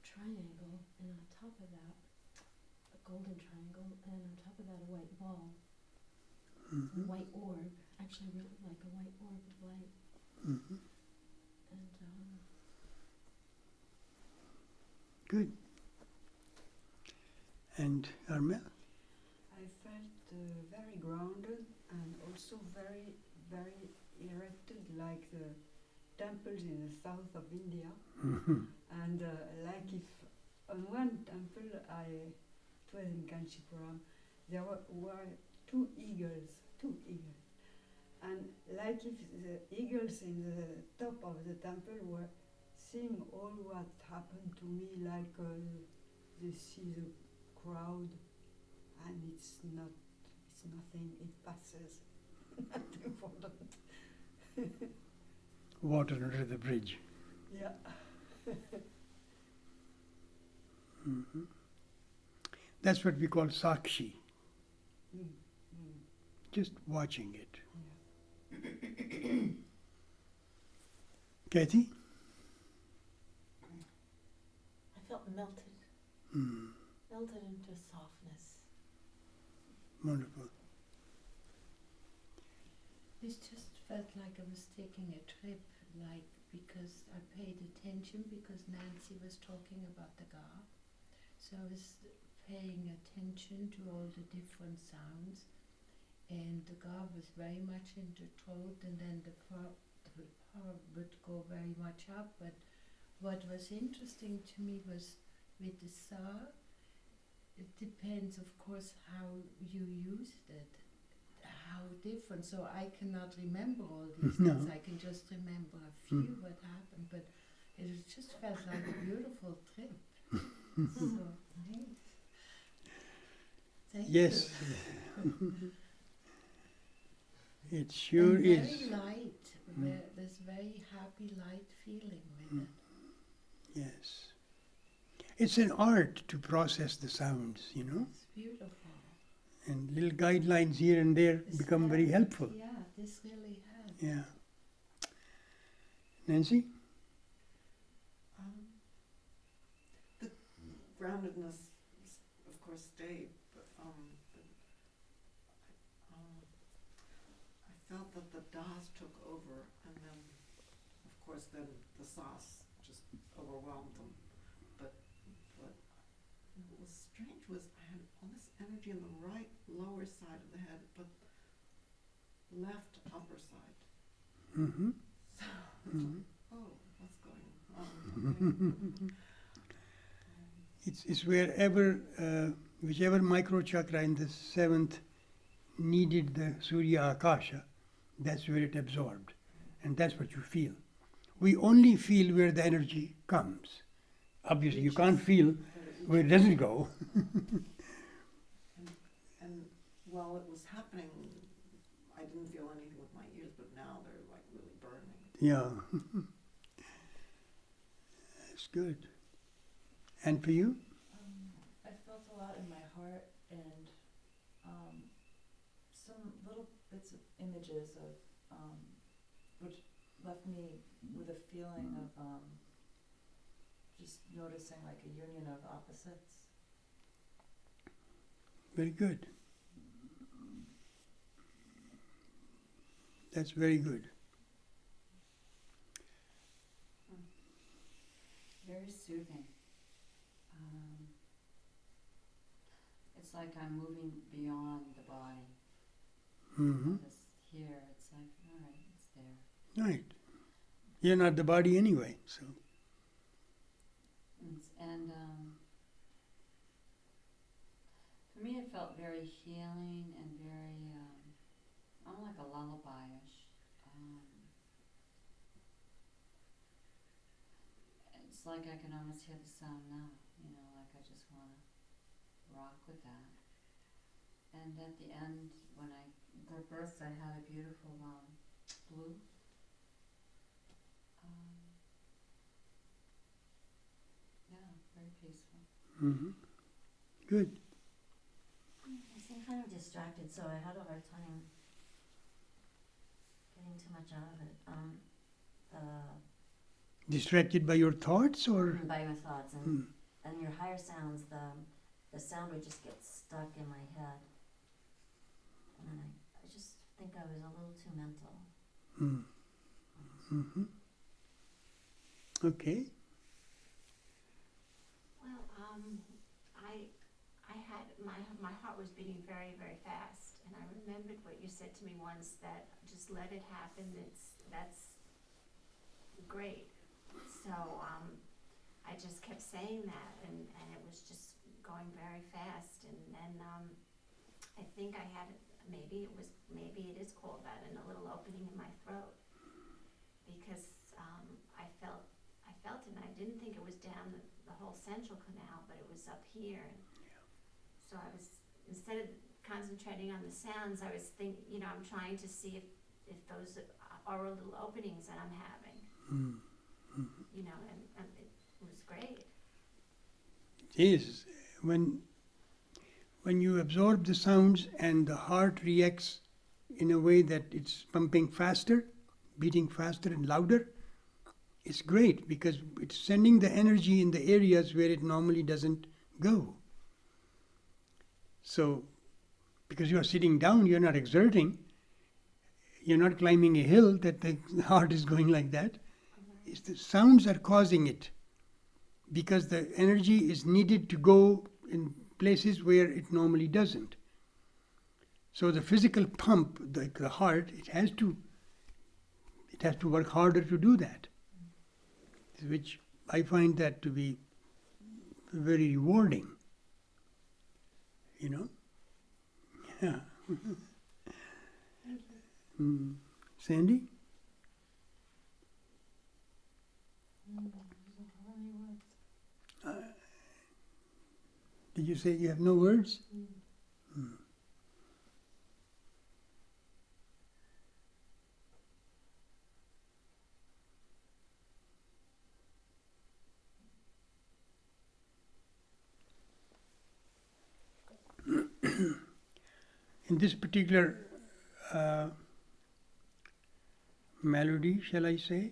triangle, and on top of that, a golden triangle, and on top of that, a white ball, a white orb, actually really like a white orb of light. And Good. And Armel? I felt very grounded and also very, very erected, like the temples in the south of India. And like if on one temple, it was in Kanchipuram, there were two eagles. And like if the eagles in the top of the temple were seeing all what happened to me, like they see the crowd, and it's nothing, it passes. Not important. Water under the bridge. Yeah. That's what we call sakshi. Just watching it. Yeah. Kathy? I felt melted. Melted into softness. Wonderful. this just felt like I was taking a trip, like because I paid attention because Nancy was talking about the Ga. So I was paying attention to all the different sounds, and the Ga was very much in the throat, and then the Pa would go very much up. But what was interesting to me was with the Sa, it depends, of course, how you used it, how different. So I cannot remember all these No. things. I can just remember a few what happened, but it just felt like a beautiful trip. So nice. Thank Yes. you. It sure and is. very light. There's very happy, light feeling with it. Yes. It's an art to process the sounds, you know, It's beautiful. and little guidelines here and there This become very helped. helpful. Yeah, this really has. Yeah. Nancy? The groundedness, of course, stayed, but I felt that the Das took over, and then, of course, then the Sas just overwhelmed them. But what was strange was I had all this energy in the right lower side of the head, but left upper side. Mm-hmm. So it's like, oh, what's going on? It's wherever, whichever micro chakra in the seventh needed the Surya Akasha, that's where it absorbed. And that's what you feel. We only feel where the energy comes. Obviously, you can't feel where it doesn't go. And while it was happening, I didn't feel anything with my ears, but now they're like really burning. Yeah. good. And for you? I felt a lot in my heart and some little bits of images of which left me with a feeling of just noticing like a union of opposites. Very good. That's very good. Very soothing. It's like I'm moving beyond the body. Mm-hmm. This here, it's like, all right, it's there. Right. You're not the body anyway, so. And for me, it felt very healing and very, like a lullaby-ish. It's like I can almost hear the sound now, like I just want to rock with that. And at the end, when I gave birth, I had a beautiful blue. Yeah, very peaceful. Mm-hmm. Good. I seem kind of distracted, so I had a hard time getting too much out of it. Distracted by your thoughts or? By your thoughts and your higher sounds, the sound would just get stuck in my head. And I just think I was a little too mental. Mm-hmm. Okay. Well, I had my heart was beating very, very fast, and I remembered what you said to me once, that just let it happen. That's great. So I just kept saying that, and it was just going very fast, and then I think I had maybe it is called that, and a little opening in my throat, because I felt it, and I didn't think it was down the whole central canal, but it was up here. And so I was, instead of concentrating on the sounds, I was thinking, I'm trying to see if those are little openings that I'm having. And it was great. Yes, when you absorb the sounds and the heart reacts in a way that it's pumping faster, beating faster and louder, it's great because it's sending the energy in the areas where it normally doesn't go. So, because you are sitting down, you're not exerting, you're not climbing a hill that the heart is going like that. It's the sounds are causing it, because the energy is needed to go in places where it normally doesn't. So the physical pump, like the heart, it has to work harder to do that, which I find that to be very rewarding. Yeah. Sandy? Did you say you have no words? In this particular melody, shall I say,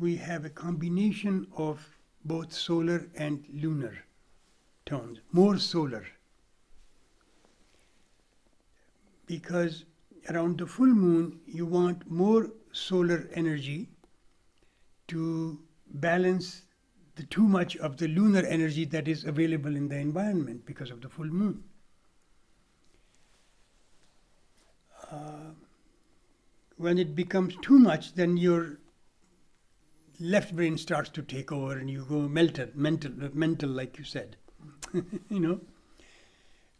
we have a combination of both solar and lunar tones, more solar. Because around the full moon, you want more solar energy to balance the too much of the lunar energy that is available in the environment because of the full moon. When it becomes too much, then your left brain starts to take over and you go mental, like you said.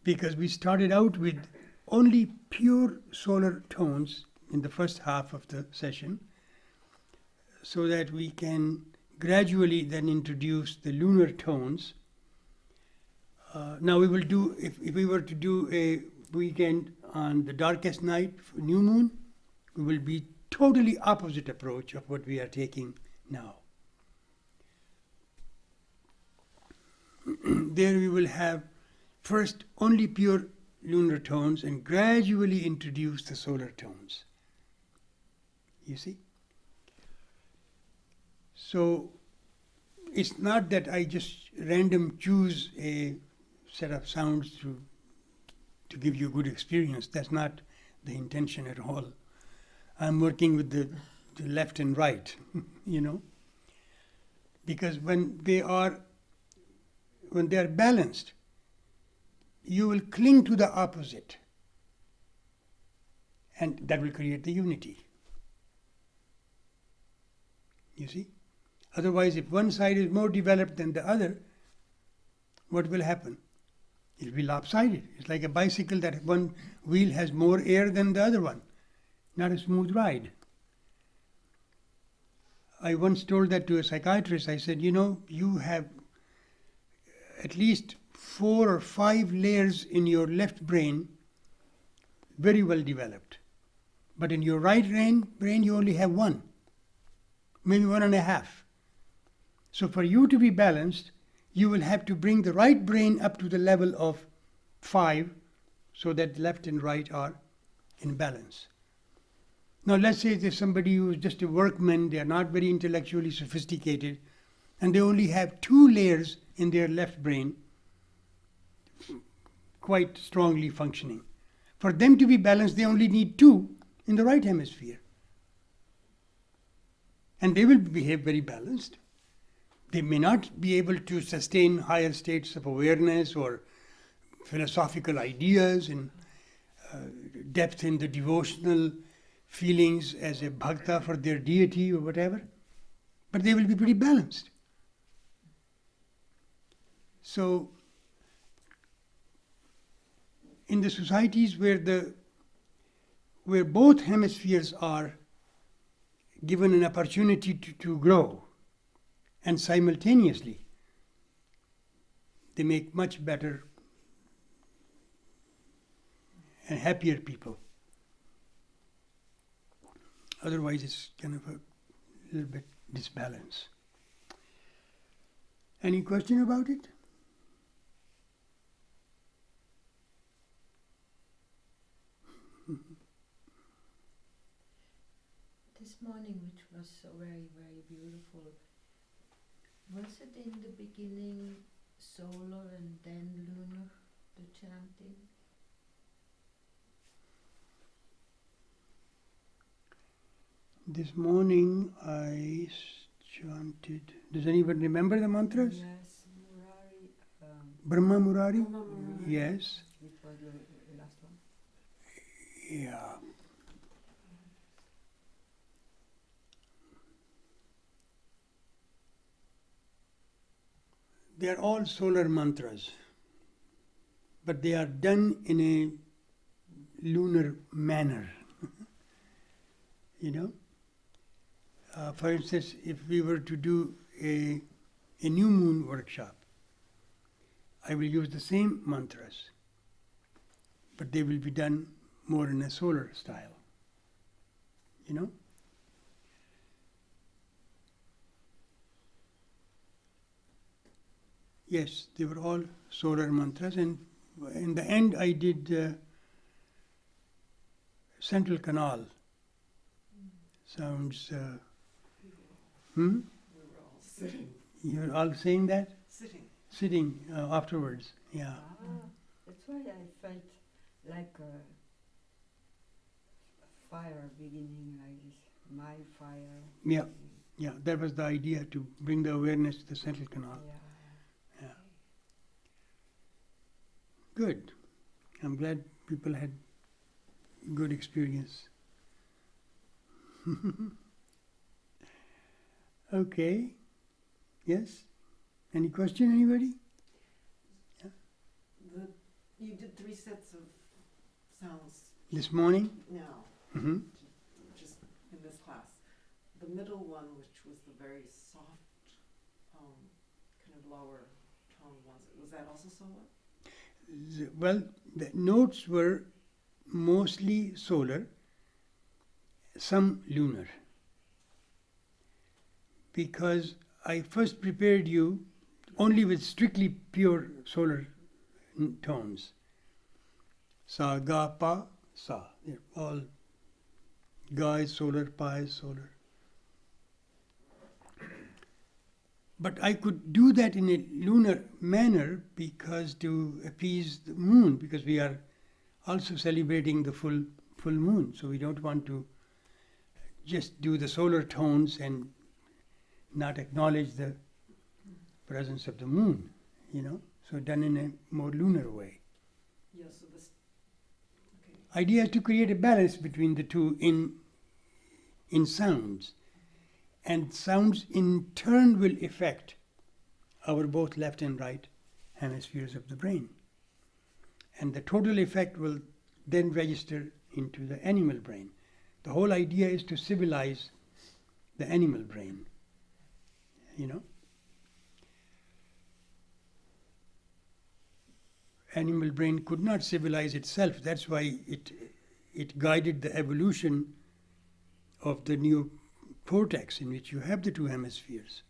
Because we started out with only pure solar tones in the first half of the session, so that we can gradually then introduce the lunar tones. Now we will do, if we were to do a weekend on the darkest night, new moon, we will be totally opposite approach of what we are taking now. there we will have first only pure lunar tones and gradually introduce the solar tones. You see? So it's not that I just random choose a set of sounds to give you a good experience. That's not the intention at all. I'm working with the left and right, you know. Because when they are balanced, you will cling to the opposite, and that will create the unity. You see? Otherwise, if one side is more developed than the other, what will happen? It will be lopsided. It's like a bicycle that one wheel has more air than the other one. Not a smooth ride. I once told that to a psychiatrist. I said, you know, you have at least 4 or 5 layers in your left brain very well developed. But in your right brain you only have 1, maybe 1.5. So for you to be balanced, you will have to bring the right brain up to the level of 5 so that left and right are in balance. Now let's say there's somebody who is just a workman, they are not very intellectually sophisticated, and they only have 2 layers in their left brain quite strongly functioning. For them to be balanced, they only need 2 in the right hemisphere. And they will behave very balanced. They may not be able to sustain higher states of awareness or philosophical ideas and depth in the devotional feelings as a bhakta for their deity or whatever, but they will be pretty balanced. So, in the societies where both hemispheres are given an opportunity to grow, and simultaneously they make much better and happier people. Otherwise it's kind of a little bit disbalance. Any question about it? This morning, which was so very, very beautiful, was it in the beginning solar and then lunar, the chanting? This morning I chanted. Does anyone remember the mantras? Yes, Murari. Brahma Murari? Brahma Murari. Yes. It was the last one. Yeah. They are all solar mantras, but they are done in a lunar manner. You know? For instance, if we were to do a new moon workshop, I will use the same mantras, but they will be done more in a solar style. You know? Yes, they were all solar mantras, and in the end I did Central Canal. Sounds... We were all sitting. You're all saying that? Sitting. Sitting afterwards, yeah. That's why I felt like a fire beginning like this. My fire. Yeah. Yeah, that was the idea, to bring the awareness to the Central Canal. Yeah. Yeah. Good. I'm glad people had good experience. Okay. Yes? Any question, anybody? You did 3 sets of sounds This morning? now, Mm-hmm. just in this class. The middle one, which was the very soft, kind of lower tone ones, was that also solar? Well, the notes were mostly solar, some lunar. Because I first prepared you only with strictly pure solar tones. Sa, ga, pa, sa. They're all ga is solar, pa is solar. But I could do that in a lunar manner because to appease the moon, because we are also celebrating the full moon. So we don't want to just do the solar tones and not acknowledge the presence of the moon, So done in a more lunar way. Yeah, so this, okay. Idea is to create a balance between the two in sounds. And sounds in turn will affect our both left and right hemispheres of the brain. And the total effect will then register into the animal brain. The whole idea is to civilize the animal brain, Animal brain could not civilize itself. That's why it guided the evolution of the new cortex in which you have the two hemispheres.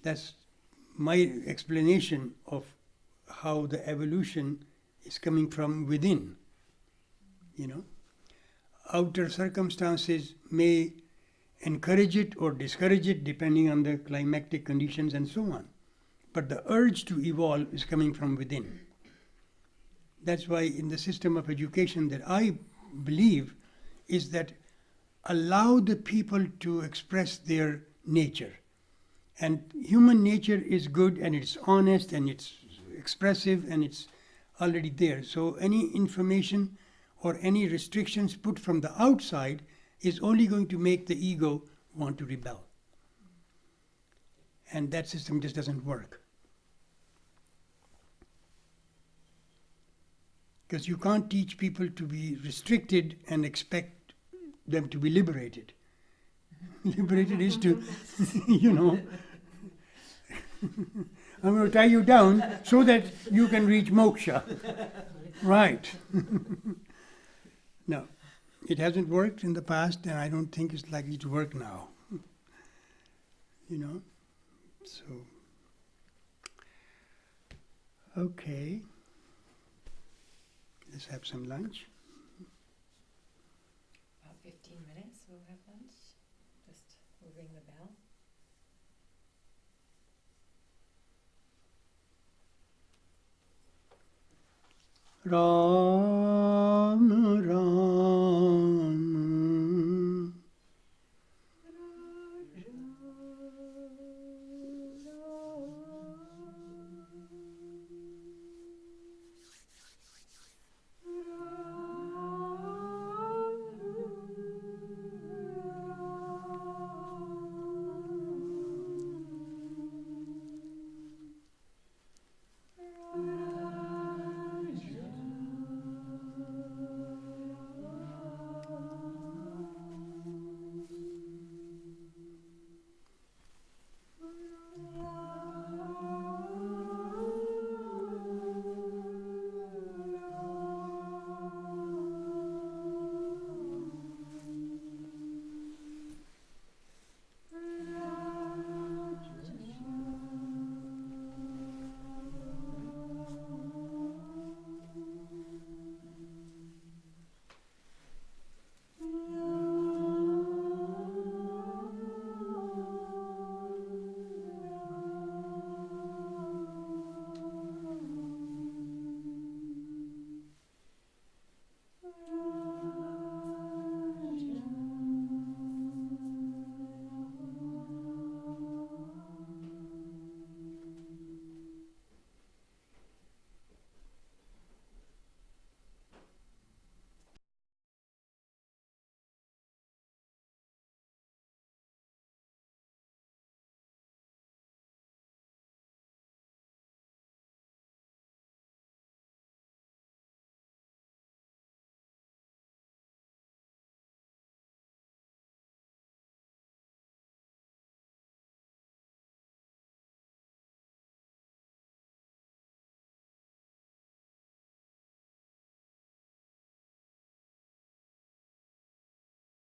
That's my explanation of how the evolution is coming from within. Outer circumstances may encourage it or discourage it depending on the climatic conditions and so on. But the urge to evolve is coming from within. That's why in the system of education that I believe is that allow the people to express their nature. And human nature is good and it's honest and it's expressive and it's already there. So any information or any restrictions put from the outside is only going to make the ego want to rebel. And that system just doesn't work. Because you can't teach people to be restricted and expect them to be liberated. Liberated is to, I'm going to tie you down so that you can reach moksha. Right. No, it hasn't worked in the past and I don't think it's likely to work now. So, okay. Let's have some lunch. About 15 minutes, we'll have lunch. Just we'll ring the bell. Ra